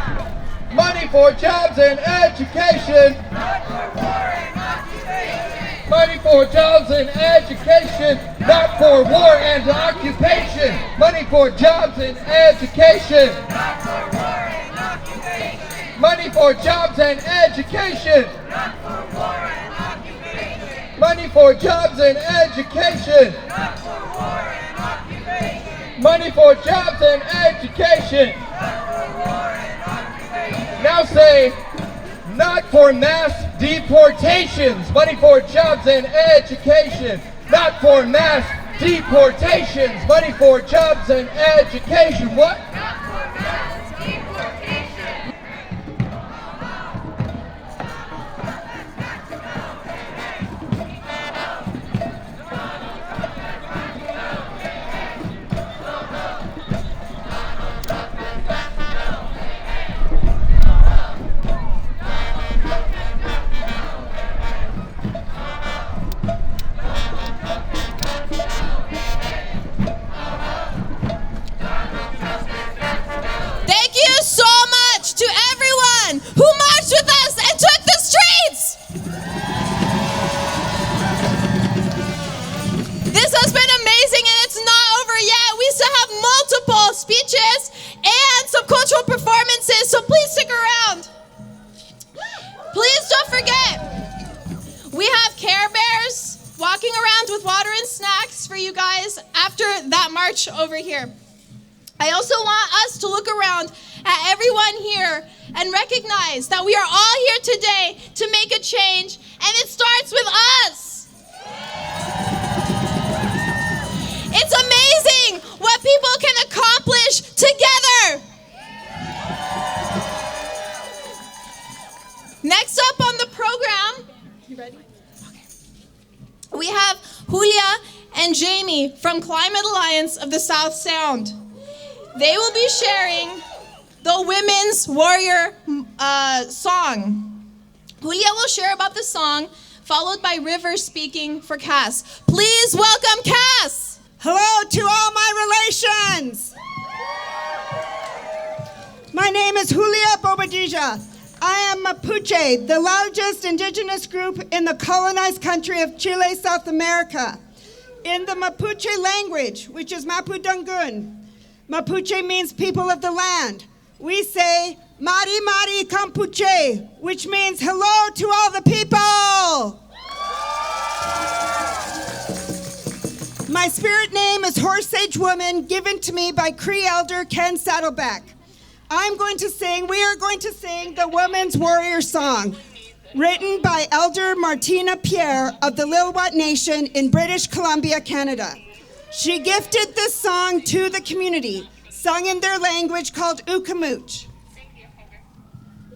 K: Money for jobs and education. Not for war and occupation. Money for jobs and education. Not for war and occupation. Money for jobs and education. Not for war and occupation. Money for jobs and education. Not for war and occupation. Money for jobs and education. Not for war and occupation. Money for jobs and education. Not for war and occupation. Now say, not for mass deportations. Money for jobs and education. Not for mass deportations. Money for jobs and education. What? Not for mass deportations. Speeches and some cultural performances, so please stick around. Please don't forget, we have Care Bears walking around with water and snacks for you guys after that march over here. I also want us to look around at everyone here and recognize that we are all here today to make a change, and it starts with us. It's amazing what people can accomplish together. Next up on the program, you ready? Okay. We have Julia and Jami from Climate Alliance of the South Sound. They will be sharing the Women's Warrior song. Julia will share about the song, followed by River speaking for Cass. Please welcome Cass.
L: Hello to all my relations. My name is Julia Bobadilla. I am Mapuche, the largest indigenous group in the colonized country of Chile, South America. In the Mapuche language, which is Mapudungun, Mapuche means people of the land. We say, Mari Mari Kampuche, which means hello to all the people. My spirit name is Horse Sage Woman, given to me by Cree Elder Ken Saddleback. We are going to sing the Woman's Warrior Song, written by Elder Martina Pierre of the Lilwat Nation in British Columbia, Canada. She gifted this song to the community, sung in their language called Ukamuch.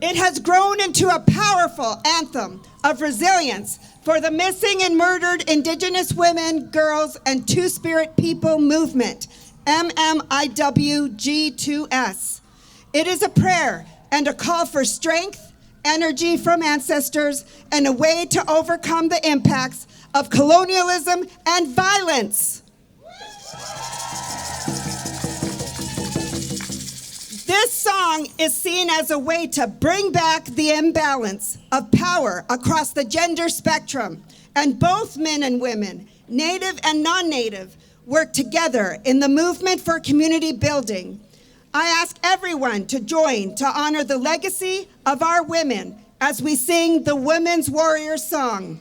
L: It has grown into a powerful anthem of resilience for the missing and murdered Indigenous women, girls, and Two-Spirit people movement, MMIWG2S. It is a prayer and a call for strength, energy from ancestors, and a way to overcome the impacts of colonialism and violence. This song is seen as a way to bring back the imbalance of power across the gender spectrum, and both men and women, Native and non-Native, work together in the movement for community building. I ask everyone to join to honor the legacy of our women as we sing the Women's Warrior Song.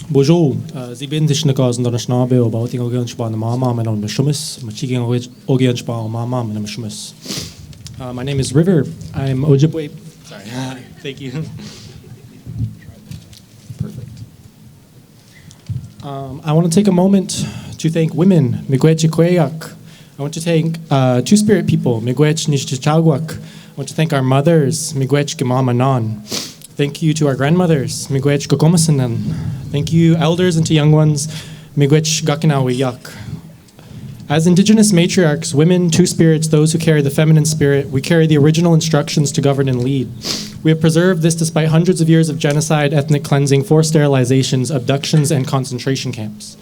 M: Bonjour, Sie bin dich nicht aus der Schnabe, aber auch die Organ sparen Mama, mein Name ist Schummes, my chicken Organ sparen Mama, mein Name ist Schummes. My name is River. I'm Ojibwe. Sorry. Thank you. Perfect. I want to take a moment to thank women, Miigwech Ikweyak. I want to thank Two-Spirit people, Miigwech Nishchachagwak. I want to thank our mothers, Miigwech Gemamanan. Thank you to our grandmothers, Miigwech Gogomasanan. Thank you, elders and to young ones, Miigwech Gakinawiyak. As Indigenous matriarchs, women, Two-Spirits, those who carry the feminine spirit, we carry the original instructions to govern and lead. We have preserved this despite hundreds of years of genocide, ethnic cleansing, forced sterilizations, abductions, and concentration camps.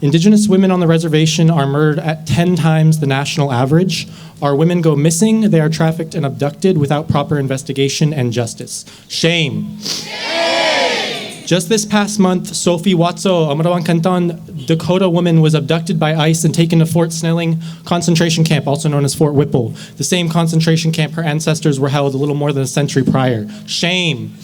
M: Indigenous women on the reservation are murdered at 10 times the national average. Our women go missing, they are trafficked and abducted without proper investigation and justice. Shame. Just this past month, Sophie Watso, Amarawan Canton, Dakota woman, was abducted by ICE and taken to Fort Snelling concentration camp, also known as Fort Whipple, the same concentration camp her ancestors were held a little more than a century prior. Shame.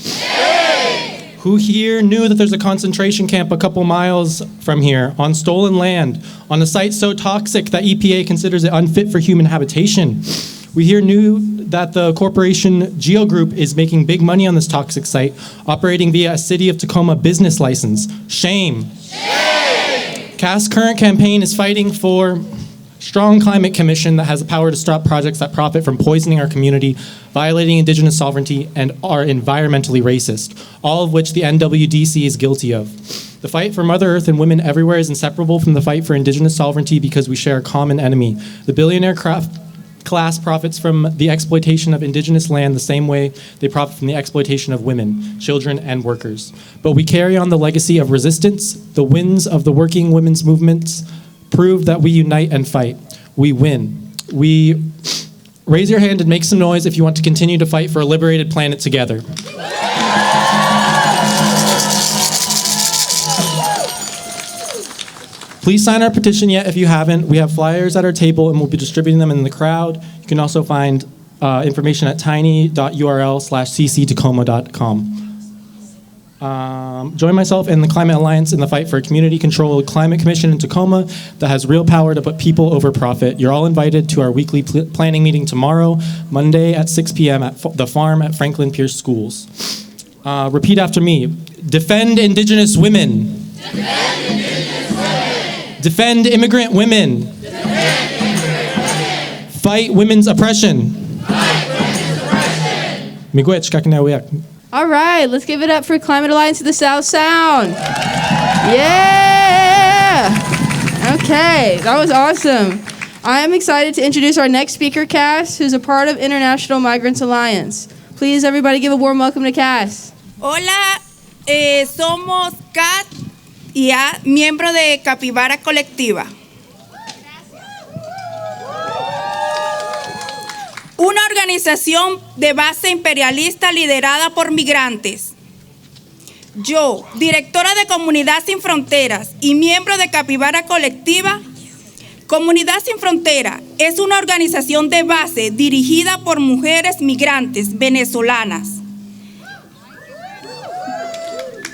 M: Who here knew that there's a concentration camp a couple miles from here on stolen land, on a site so toxic that EPA considers it unfit for human habitation? We here knew that the corporation Geo Group is making big money on this toxic site, operating via a City of Tacoma business license. Shame. CAS's current campaign is fighting for strong climate commission that has the power to stop projects that profit from poisoning our community, violating Indigenous sovereignty, and are environmentally racist, all of which the NWDC is guilty of. The fight for Mother Earth and women everywhere is inseparable from the fight for Indigenous sovereignty because we share a common enemy. The billionaire class profits from the exploitation of Indigenous land the same way they profit from the exploitation of women, children, and workers. But we carry on the legacy of resistance. The wins of the working women's movements prove that we unite and fight. We win. Raise your hand and make some noise if you want to continue to fight for a liberated planet together. Please sign our petition yet if you haven't. We have flyers at our table and we'll be distributing them in the crowd. You can also find information at tiny.url/cc-tacoma.com. Join myself and the Climate Alliance in the fight for a community-controlled climate commission in Tacoma that has real power to put people over profit. You're all invited to our weekly planning meeting tomorrow, Monday at 6 p.m. at the farm at Franklin Pierce Schools. Repeat after me. Defend Indigenous women. Defend Indigenous women. Defend immigrant women. Defend immigrant women. Fight women's oppression. Fight women's oppression. Miigwech kakinawiak.
A: All right, let's give it up for Climate Alliance of the South Sound. Yeah! Okay, that was awesome. I am excited to introduce our next speaker, Cass, who's a part of International Migrants Alliance. Please, everybody, give a warm welcome to Cass.
N: Hola, somos Kat y A, miembro de Capibara Colectiva. Una organización de base imperialista liderada por migrantes. Yo, directora de Comunidad Sin Fronteras y miembro de Capibara Colectiva. Comunidad Sin Frontera es una organización de base dirigida por mujeres migrantes venezolanas.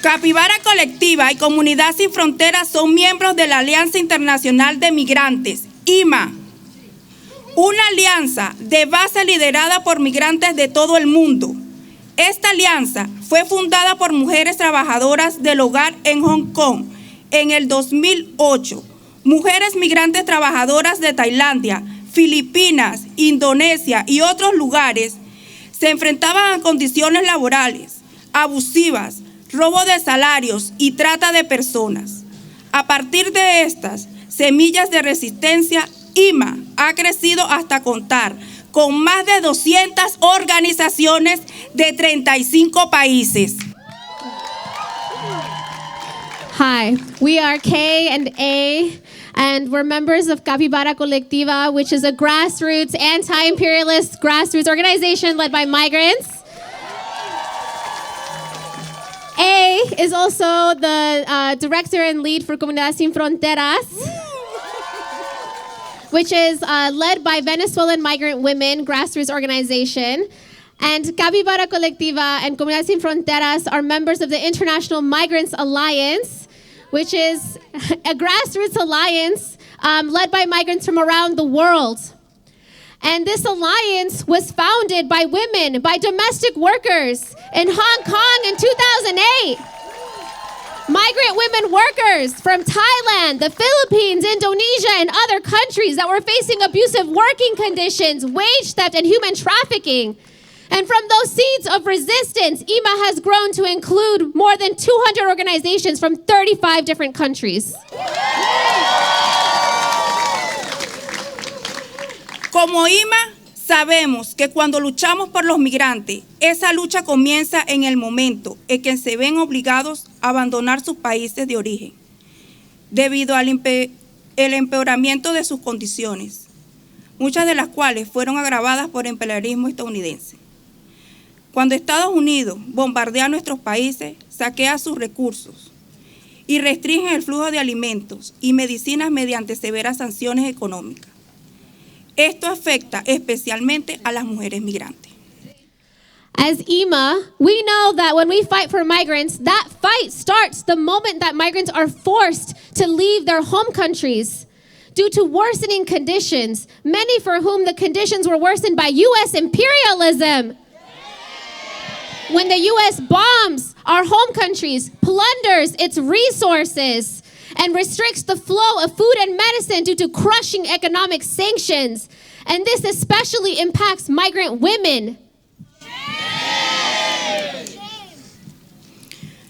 N: Capibara Colectiva y Comunidad Sin Fronteras son miembros de la Alianza Internacional de Migrantes, IMA, una alianza de base liderada por migrantes de todo el mundo. Esta alianza fue fundada por mujeres trabajadoras del hogar en Hong Kong en el 2008. Mujeres migrantes trabajadoras de Tailandia, Filipinas, Indonesia y otros lugares se enfrentaban a condiciones laborales abusivas, robo de salarios y trata de personas. A partir de estas semillas de resistencia, IMA ha crecido hasta contar con más de 200 organizaciones de 35 países.
O: Hi, we are K and A, and we're members of Capibara Colectiva, which is a grassroots, anti-imperialist grassroots organization led by migrants. A is also the director and lead for Comunidad Sin Fronteras, which is led by Venezuelan migrant women, grassroots organization. And Capibara Colectiva and Comunidad Sin Fronteras are members of the International Migrants Alliance, which is a grassroots alliance led by migrants from around the world. And this alliance was founded by women, by domestic workers in Hong Kong in 2008. Migrant women workers from Thailand, the Philippines, Indonesia, and other countries that were facing abusive working conditions, wage theft, and human trafficking. And from those seeds of resistance, IMA has grown to include more than 200 organizations from 35 different countries.
N: Como IMA, sabemos que cuando luchamos por los migrantes, esa lucha comienza en el momento en que se ven obligados a abandonar sus países de origen, debido al empeoramiento de sus condiciones, muchas de las cuales fueron agravadas por el imperialismo estadounidense. Cuando Estados Unidos bombardea nuestros países, saquea sus recursos y restringe el flujo de alimentos y medicinas mediante severas sanciones económicas. Esto afecta especialmente a las mujeres migrantes.
O: As IMA, we know that when we fight for migrants, that fight starts the moment that migrants are forced to leave their home countries due to worsening conditions, many for whom the conditions were worsened by U.S. imperialism. When the U.S. bombs our home countries, plunders its resources, and restricts the flow of food and medicine due to crushing economic sanctions. And this especially impacts migrant women.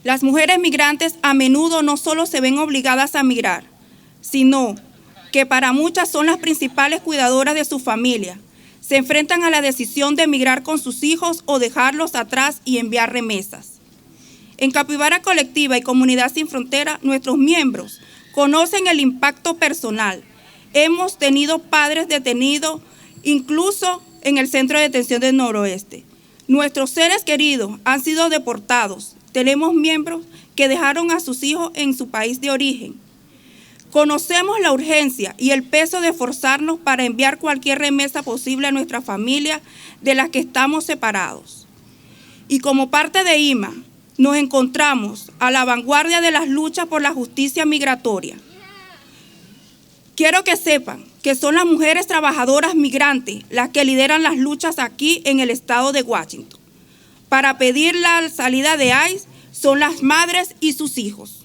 N: Las mujeres migrantes a menudo no solo se ven obligadas a migrar, sino que para muchas son las principales cuidadoras de su familia. Se enfrentan a la decisión de emigrar con sus hijos o dejarlos atrás y enviar remesas. En Capibara Colectiva y Comunidad Sin Frontera, nuestros miembros conocen el impacto personal. Hemos tenido padres detenidos, incluso en el centro de detención del noroeste. Nuestros seres queridos han sido deportados. Tenemos miembros que dejaron a sus hijos en su país de origen. Conocemos la urgencia y el peso de esforzarnos para enviar cualquier remesa posible a nuestra familia de las que estamos separados. Y como parte de IMA, nos encontramos a la vanguardia de las luchas por la justicia migratoria. Quiero que sepan que son las mujeres trabajadoras migrantes las que lideran las luchas aquí en el estado de Washington. Para pedir la salida de ICE son las madres y sus hijos.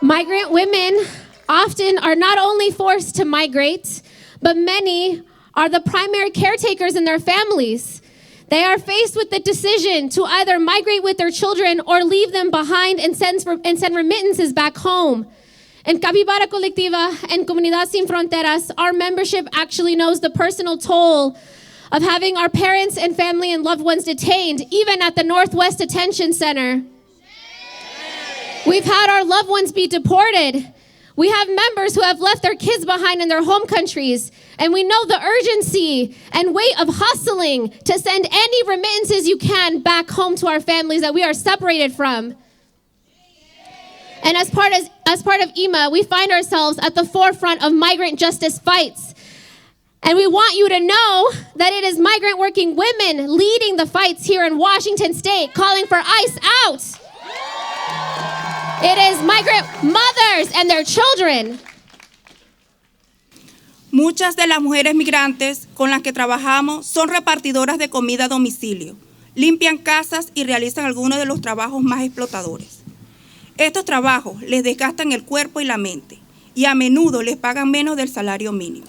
O: Migrant women often are not only forced to migrate, but many are the primary caretakers in their families. They are faced with the decision to either migrate with their children or leave them behind and send remittances back home. In Capybara Colectiva and Comunidad Sin Fronteras, our membership actually knows the personal toll of having our parents and family and loved ones detained, even at the Northwest Detention Center. We've had our loved ones be deported. We have members who have left their kids behind in their home countries, and we know the urgency and weight of hustling to send any remittances you can back home to our families that we are separated from. And as part of IMA, we find ourselves at the forefront of migrant justice fights. And we want you to know that it is migrant working women leading the fights here in Washington State, calling for ICE out. It is migrant mothers and their children.
N: Muchas de las mujeres migrantes con las que trabajamos son repartidoras de comida a domicilio, limpian casas y realizan algunos de los trabajos más explotadores. Estos trabajos les desgastan el cuerpo y la mente y a menudo les pagan menos del salario mínimo.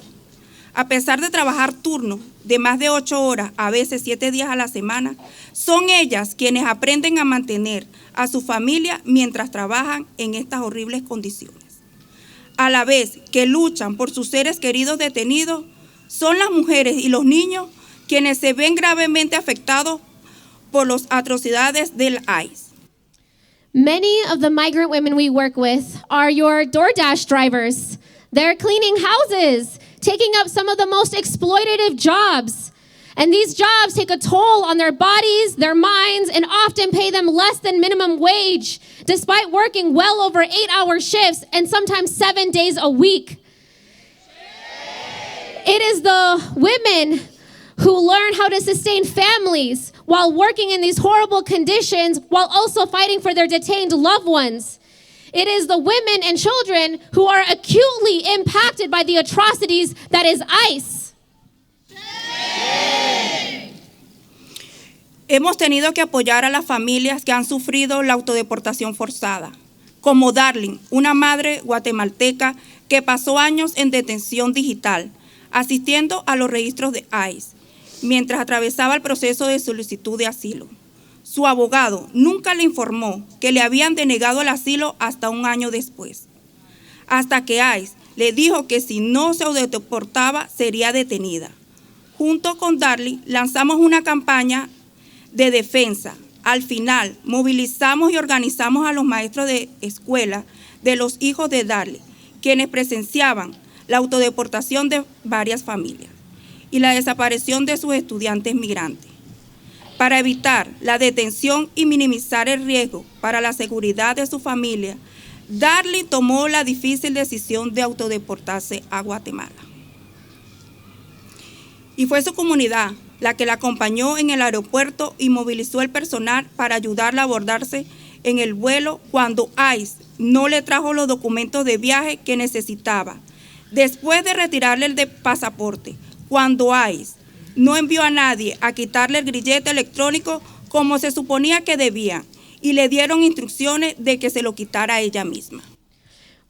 N: A pesar de trabajar turnos de más de 8 horas, a veces 7 días a la semana, son ellas quienes aprenden a mantener a su familia mientras trabajan en estas horribles condiciones. A la vez que luchan por sus seres queridos detenidos, son las mujeres y los niños quienes se ven gravemente afectados por las atrocidades del ICE.
O: Many of the migrant women we work with are your DoorDash drivers. They're cleaning houses, taking up some of the most exploitative jobs. And these jobs take a toll on their bodies, their minds, and often pay them less than minimum wage, despite working well over 8-hour shifts and sometimes 7 days a week. It is the women who learn how to sustain families while working in these horrible conditions, while also fighting for their detained loved ones. It is the women and children who are acutely impacted by the atrocities that is ICE.
N: Hemos tenido que apoyar a las familias que han sufrido la autodeportación forzada, como Darling, una madre guatemalteca que pasó años en detención digital, asistiendo a los registros de ICE, mientras atravesaba el proceso de solicitud de asilo. Su abogado nunca le informó que le habían denegado el asilo hasta un año después, hasta que ICE le dijo que si no se autodeportaba sería detenida. Junto con Darling lanzamos una campaña de defensa. Al final movilizamos y organizamos a los maestros de escuela de los hijos de Darling, quienes presenciaban la autodeportación de varias familias y la desaparición de sus estudiantes migrantes. Para evitar la detención y minimizar el riesgo para la seguridad de su familia, Darling tomó la difícil decisión de autodeportarse a Guatemala. Y fue su comunidad la que la acompañó en el aeropuerto y movilizó el personal para ayudarla a abordarse en el vuelo cuando ICE no le trajo los documentos de viaje que necesitaba. Después de retirarle el pasaporte, cuando ICE no envió a nadie a quitarle el grillete electrónico como se suponía que debía, y le dieron instrucciones de que se lo quitara ella misma.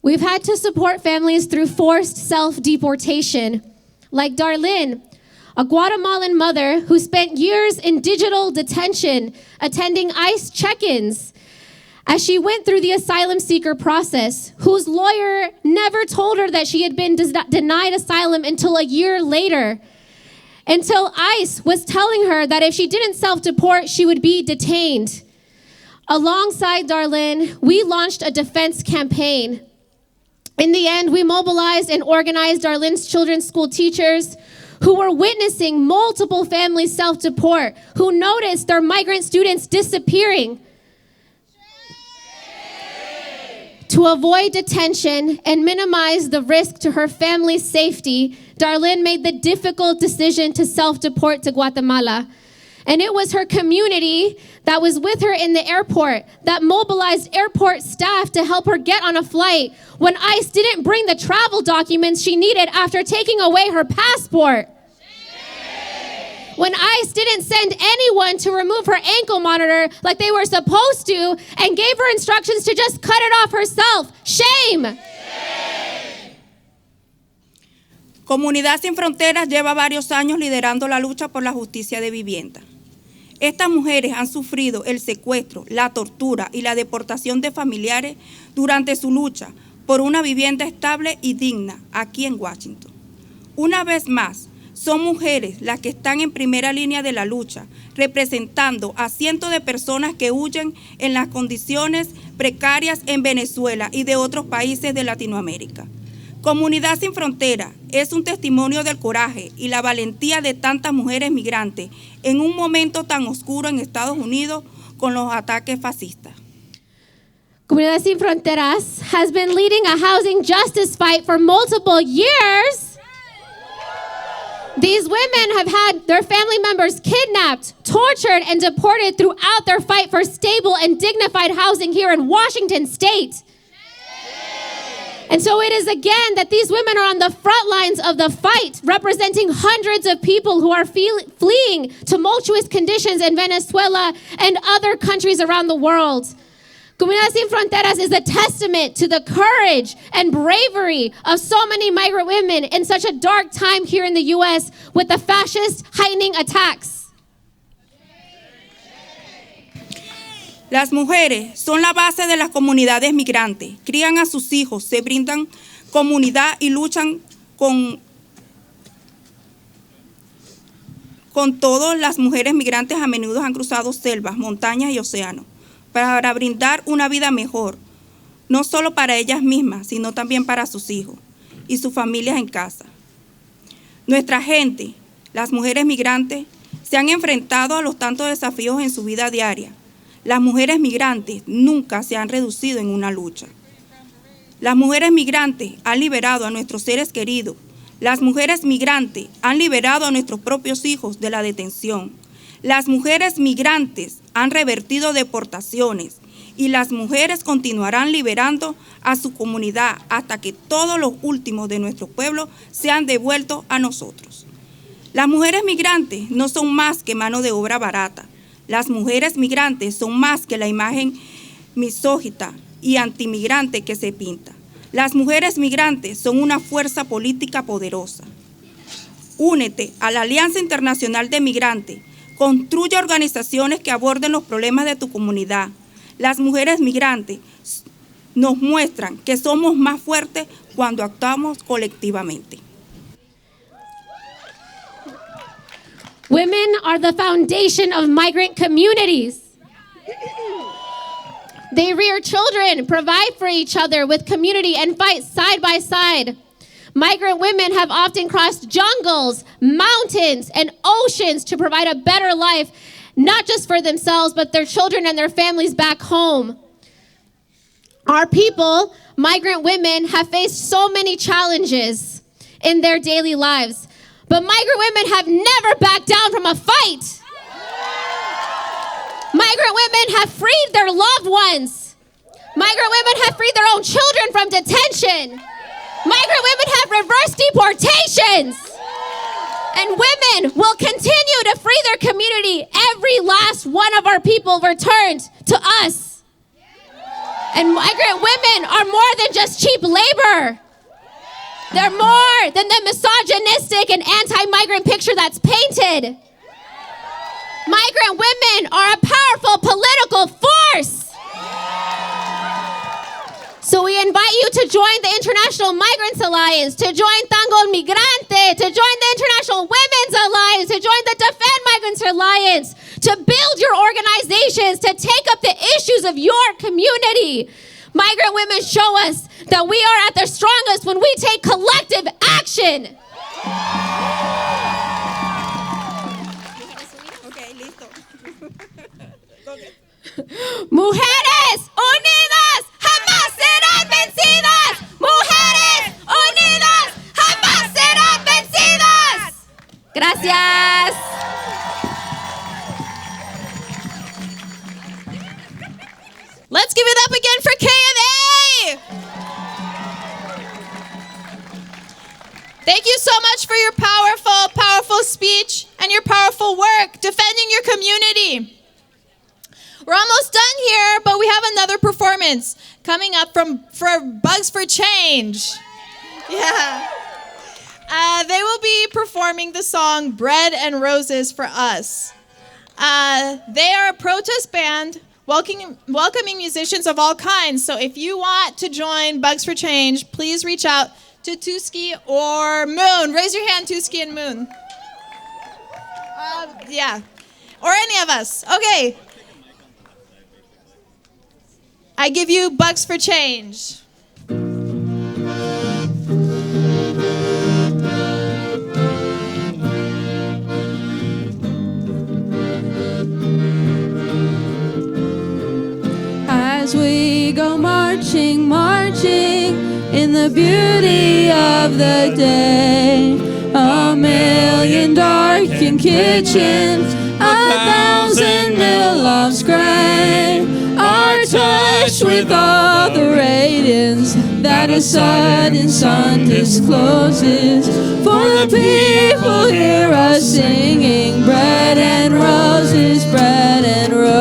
O: We've had to support families through forced self-deportation, like Darlene, a Guatemalan mother who spent years in digital detention attending ICE check-ins as she went through the asylum seeker process, whose lawyer never told her that she had been denied asylum until a year later, until ICE was telling her that if she didn't self-deport, she would be detained. Alongside Darlene, we launched a defense campaign. In the end, we mobilized and organized Darlene's children's school teachers who were witnessing multiple families self-deport, who noticed their migrant students disappearing. To avoid detention and minimize the risk to her family's safety, Darlene made the difficult decision to self-deport to Guatemala. And it was her community that was with her in the airport that mobilized airport staff to help her get on a flight when ICE didn't bring the travel documents she needed after taking away her passport. When ICE didn't send anyone to remove her ankle monitor like they were supposed to and gave her instructions to just cut it off herself. Shame!
N: Comunidad Sin Fronteras lleva varios años liderando la lucha por la justicia de vivienda. Estas mujeres han sufrido el secuestro, la tortura y la deportación de familiares durante su lucha por una vivienda estable y digna aquí en Washington. Una vez más, son mujeres las que están en primera línea de la lucha, representando a cientos de personas que huyen en las condiciones precarias en Venezuela y de otros países de Latinoamérica. Comunidad Sin Fronteras es un testimonio del coraje y la valentía de tantas mujeres migrantes en un momento tan oscuro en Estados Unidos con los ataques fascistas.
O: Comunidad Sin Fronteras has been leading a housing justice fight for multiple years. These women have had their family members kidnapped, tortured, and deported throughout their fight for stable and dignified housing here in Washington State. And so it is again that these women are on the front lines of the fight, representing hundreds of people who are fleeing tumultuous conditions in Venezuela and other countries around the world. Comunidad Sin Fronteras is a testament to the courage and bravery of so many migrant women in such a dark time here in the U.S. with the fascist heightening attacks.
N: Las mujeres son la base de las comunidades migrantes, crían a sus hijos, se brindan comunidad y luchan con todas las mujeres migrantes. A menudo han cruzado selvas, montañas y océanos para brindar una vida mejor, no solo para ellas mismas, sino también para sus hijos y sus familias en casa. Nuestra gente, las mujeres migrantes, se han enfrentado a los tantos desafíos en su vida diaria. Las mujeres migrantes nunca se han reducido en una lucha. Las mujeres migrantes han liberado a nuestros seres queridos. Las mujeres migrantes han liberado a nuestros propios hijos de la detención. Las mujeres migrantes han revertido deportaciones y las mujeres continuarán liberando a su comunidad hasta que todos los últimos de nuestro pueblo sean devueltos a nosotros. Las mujeres migrantes no son más que mano de obra barata. Las mujeres migrantes son más que la imagen misógina y antimigrante que se pinta. Las mujeres migrantes son una fuerza política poderosa. Únete a la Alianza Internacional de Migrantes. Construye organizaciones que aborden los problemas de tu comunidad. Las mujeres migrantes nos muestran que somos más fuertes cuando actuamos colectivamente.
O: Women are the foundation of migrant communities. They rear children, provide for each other with community, and fight side by side. Migrant women have often crossed jungles, mountains, and oceans to provide a better life, not just for themselves, but their children and their families back home. Our people, migrant women, have faced so many challenges in their daily lives, but migrant women have never backed down from a fight. Migrant women have freed their loved ones. Migrant women have freed their own children from detention. Migrant women have reversed deportations. And women will continue to free their community. Every last one of our people returned to us. And migrant women are more than just cheap labor. They're more than the misogynistic and anti-migrant picture that's painted. Migrant women are a powerful political force. So we invite you to join the International Migrants Alliance, to join Tango Migrante, to join the International Women's Alliance, to join the Defend Migrants Alliance, to build your organizations, to take up the issues of your community. Migrant women show us that we are at their strongest when we take collective action. Mujeres unidas jamás serán
B: Thank you so much for your powerful speech and your powerful work defending your community. We're almost done here, but we have another performance coming up for Bugs for Change. Yeah. They will be performing the song Bread and Roses for us. They are a protest band welcoming musicians of all kinds. So if you want to join Bugs for Change, please reach out to Tuski or Moon. Raise your hand, Tuski and Moon. Yeah. Or any of us. Okay. I give you Bugs for Change.
P: As we go marching, marching in the beauty of the day, a million darkened kitchens, 1,000 mill lofts gray, are touched with all the radiance that a sudden sun discloses. For the people hear us singing bread and roses, bread and roses.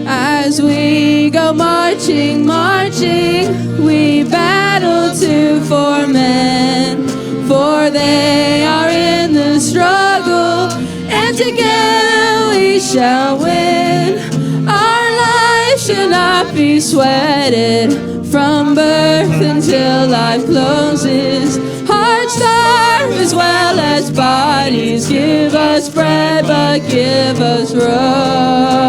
P: As we go marching, marching, we battle to for men, for they are in the struggle, and together we shall win. Our lives shall not be sweated, from birth until life closes. Hearts starve as well as bodies, give us bread but give us roses.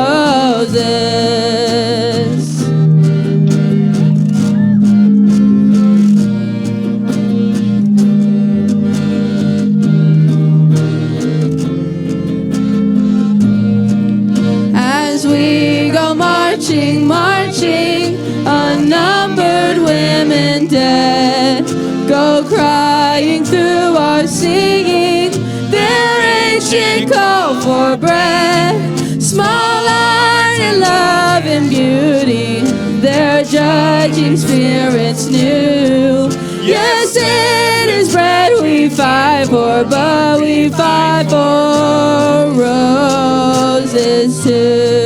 P: As we go marching, marching, unnumbered women dead go crying through our singing their ancient call for bread. Small art and love and beauty, their judging spirits new. Yes, it is bread we fight for, but we fight for roses too.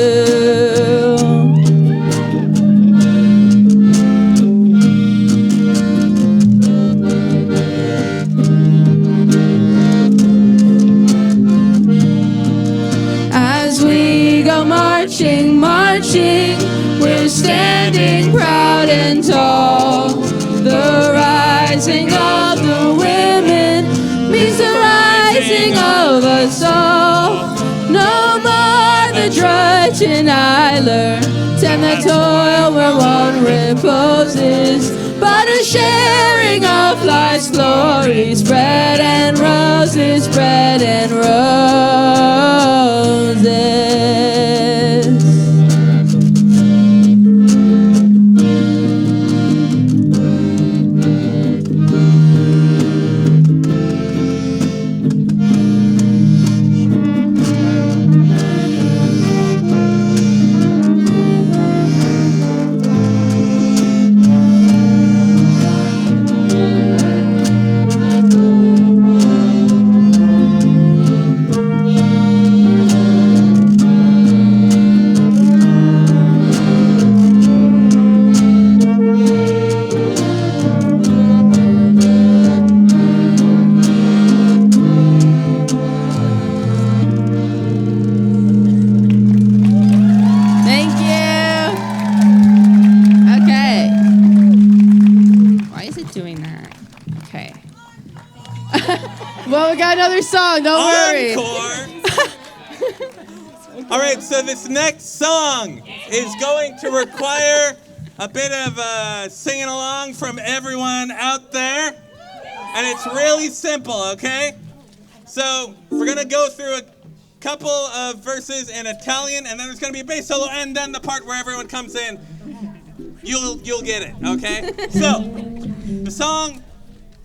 P: Marching, marching, we're standing proud and tall. The rising of the women means the rising of us all. No more the drudge and idler, tend the toil where one reposes, but a sharing of life's glories, bread and roses, bread and roses.
A: Well, we got another song. Don't worry.
Q: All right, so this next song is going to require a bit of singing along from everyone out there. And it's really simple, okay? So we're going to go through a couple of verses in Italian, and then there's going to be a bass solo, and then the part where everyone comes in. You'll get it, okay? So the song,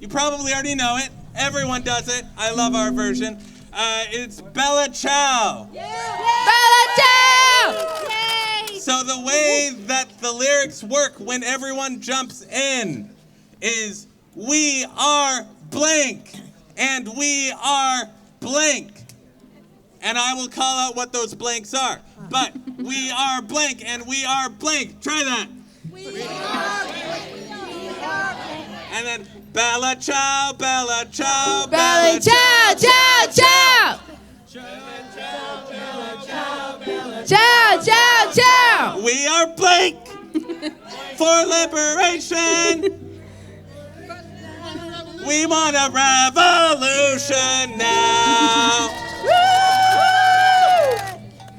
Q: you probably already know it. Everyone does it. I love our version. It's Bella Ciao.
P: Bella Ciao!
Q: So the way that the lyrics work when everyone jumps in is we are blank and we are blank. And I will call out what those blanks are. But we are blank and we are blank. Try that.
P: We are blank.
Q: And then Bella Ciao, Bella Ciao,
P: Bella Ciao, Ciao, Ciao. Ciao, ciao, ciao.
Q: We are blank for liberation. We want a revolution now.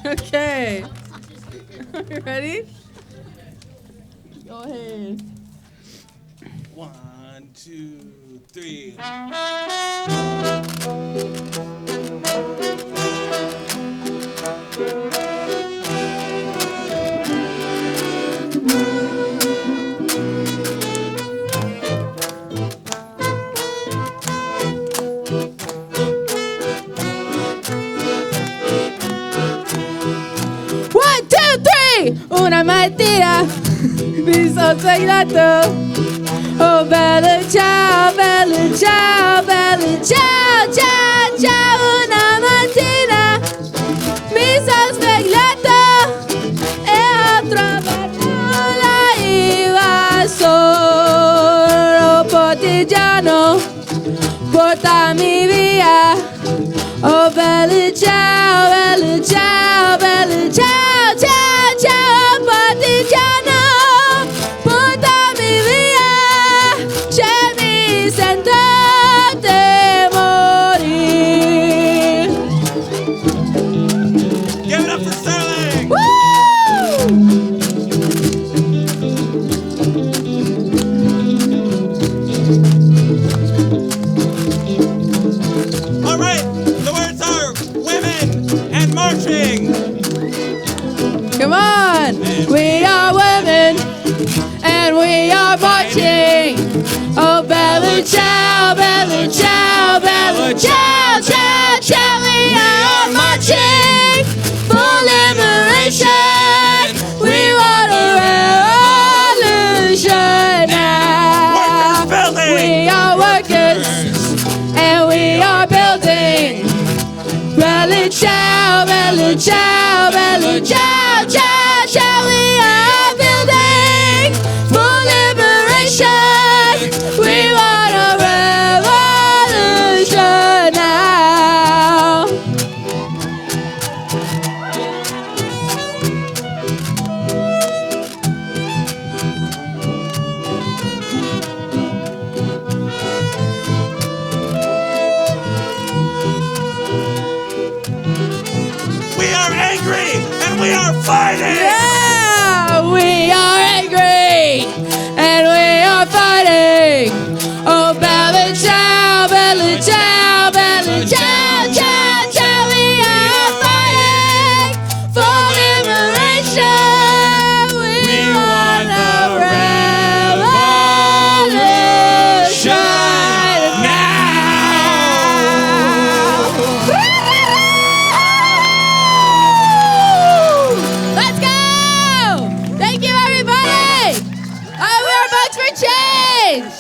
A: Okay. You ready? Go ahead.
Q: 1, 2, 3.
P: Una mattina mi sono svegliato. Oh bella ciao, bella ciao, bella ciao, ciao, ciao. Una mattina mi sono svegliato e ho trovato la partigiano. Portami via. Oh bella ciao, bella ciao, bella ciao, ciao, ciao, partigiano, portami via, cioè mi sento di morire.
Q: Give it up for Sterling!
P: Woo!
Q: All right, the words are women and marching.
P: Come on! We are women and we are marching. Oh, bella ciao, bella ciao, bella ciao, ciao, ciao. We are marching for liberation. We want a revolution now. We are workers and we are building. Bella ciao, bella ciao, bella ciao, ciao, ciao. We are building for liberation. We want a revolution now.
Q: We are angry and we are fighting.
P: Yeah, we are angry and we are fighting. Oh, bella ciao, bella ciao, bella ciao, ciao, ciao. We are fighting for liberation. We want a revolution Let's go! Thank you, everybody! We're Votes for Change!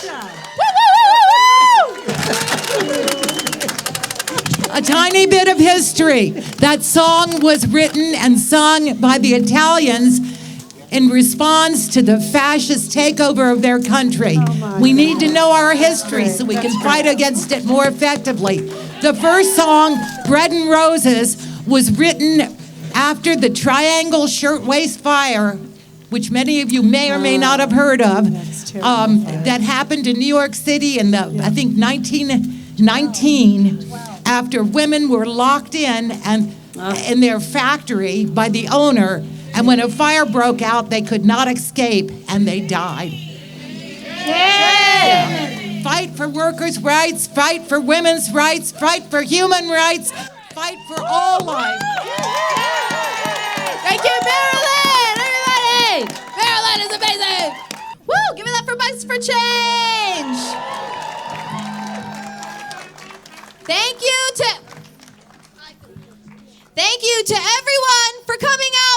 R: A tiny bit of history. That song was written and sung by the Italians in response to the fascist takeover of their country. We need to know our history so we can fight against it more effectively. The first song, Bread and Roses, was written after the Triangle Shirtwaist Fire, which many of you may or may not have heard of, that happened in New York City in I think 1919, after women were locked in their factory by the owner, and when a fire broke out, they could not escape, and they died. Yeah. Fight for workers' rights, fight for women's rights, fight for human rights, fight for all life.
P: Thank you, Marilyn! Everybody! Marilyn is amazing! Woo! Give it up for Votes for Change!
S: Thank you to everyone for coming out.